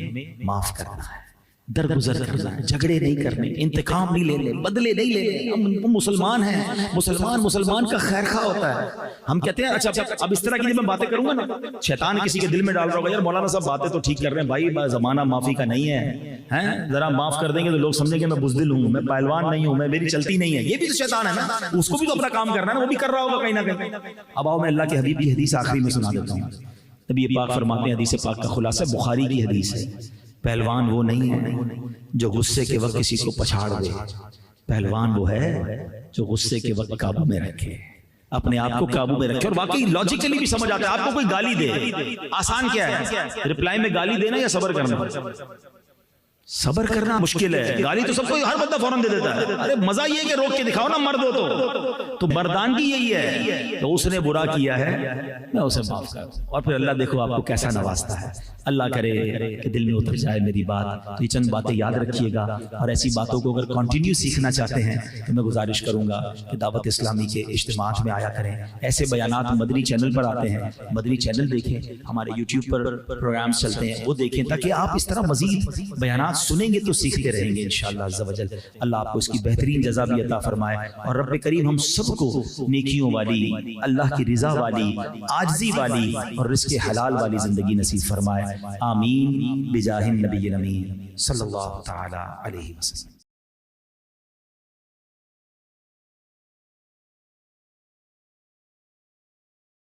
Speaker 1: معاف کرنا ہے، درگزر کرنا ہے، جھگڑے نہیں کرنے، انتقام نہیں لینے، بدلے نہیں لینے. ہم مسلمان ہیں، مسلمان کا خیر خواہ ہوتا ہے. ہم کہتے ہیں اچھا اب اس طرح کی جب میں باتیں کروں گا نا، شیطان کسی کے دل میں ڈال رہا ہوگا یار مولانا صاحب باتیں تو ٹھیک کر رہے ہیں بھائی، زمانہ معافی کا نہیں ہے، ذرا معاف کر دیں گے تو لوگ سمجھیں گے میں بزدل ہوں، میں پہلوان نہیں ہوں، میں میری چلتی نہیں ہے. یہ بھی تو شیطان ہے نا، اس کو بھی تو اپنا کام کرنا ہے نا، وہ بھی کر رہا ہوگا کہیں نہ کہیں. اب آؤ میں اللہ کے حبیب کی حدیث آخری میں سنا دیتا ہوں. نبی پاک فرماتے ہیں، حدیث پاک کا خلاصہ بخاری کی حدیث ہے، پہلوان وہ نہیں ہے جو غصے کے وقت کسی کو پچھاڑ دے، پہلوان وہ ہے جو غصے کے وقت قابو میں رکھے، اپنے آپ کو قابو میں رکھے. اور واقعی لاجیکلی بھی سمجھ آتا ہے. آپ کو کوئی گالی دے، آسان کیا ہے؟ رپلائی میں گالی دینا یا صبر کرنا؟ صبر کرنا مشکل ہے. گالی تو سب کو ہر بندہ فوراً دے دیتا ہے. ارے مزہ یہ ہے کہ روک کے دکھاؤ نا، مرد ہو تو مردانگی یہی ہے تو اس نے برا کیا ہے میں اسے معاف کروں. اور پھر اللہ دیکھو آپ کو کیسا نوازتا ہے. اللہ کرے کہ دل میں اتر جائے میری بات. تو یہ چند باتیں یاد رکھیے گا، اور ایسی باتوں کو اگر کنٹینیو سیکھنا چاہتے ہیں تو میں گزارش کروں گا کہ دعوت اسلامی کے اجتماعات میں آیا کریں. ایسے بیانات مدنی چینل پر آتے ہیں، مدنی چینل دیکھیں، ہمارے یوٹیوب پر پروگرامز چلتے ہیں وہ دیکھیں، تاکہ آپ اس طرح مزید بیانات سنیں گے تو سیکھتے رہیں گے انشاءاللہ عز و جل. اللہ آپ کو اس کی بہترین جزا بھی عطا فرمائے، اور رب کریم ہم سب کو نیکیوں والی، اللہ کی رضا والی، عاجزی والی اور رزق حلال والی زندگی نصیب فرمائے. آمین بجاہ النبی الامین صلی اللہ تعالی علیہ وسلم.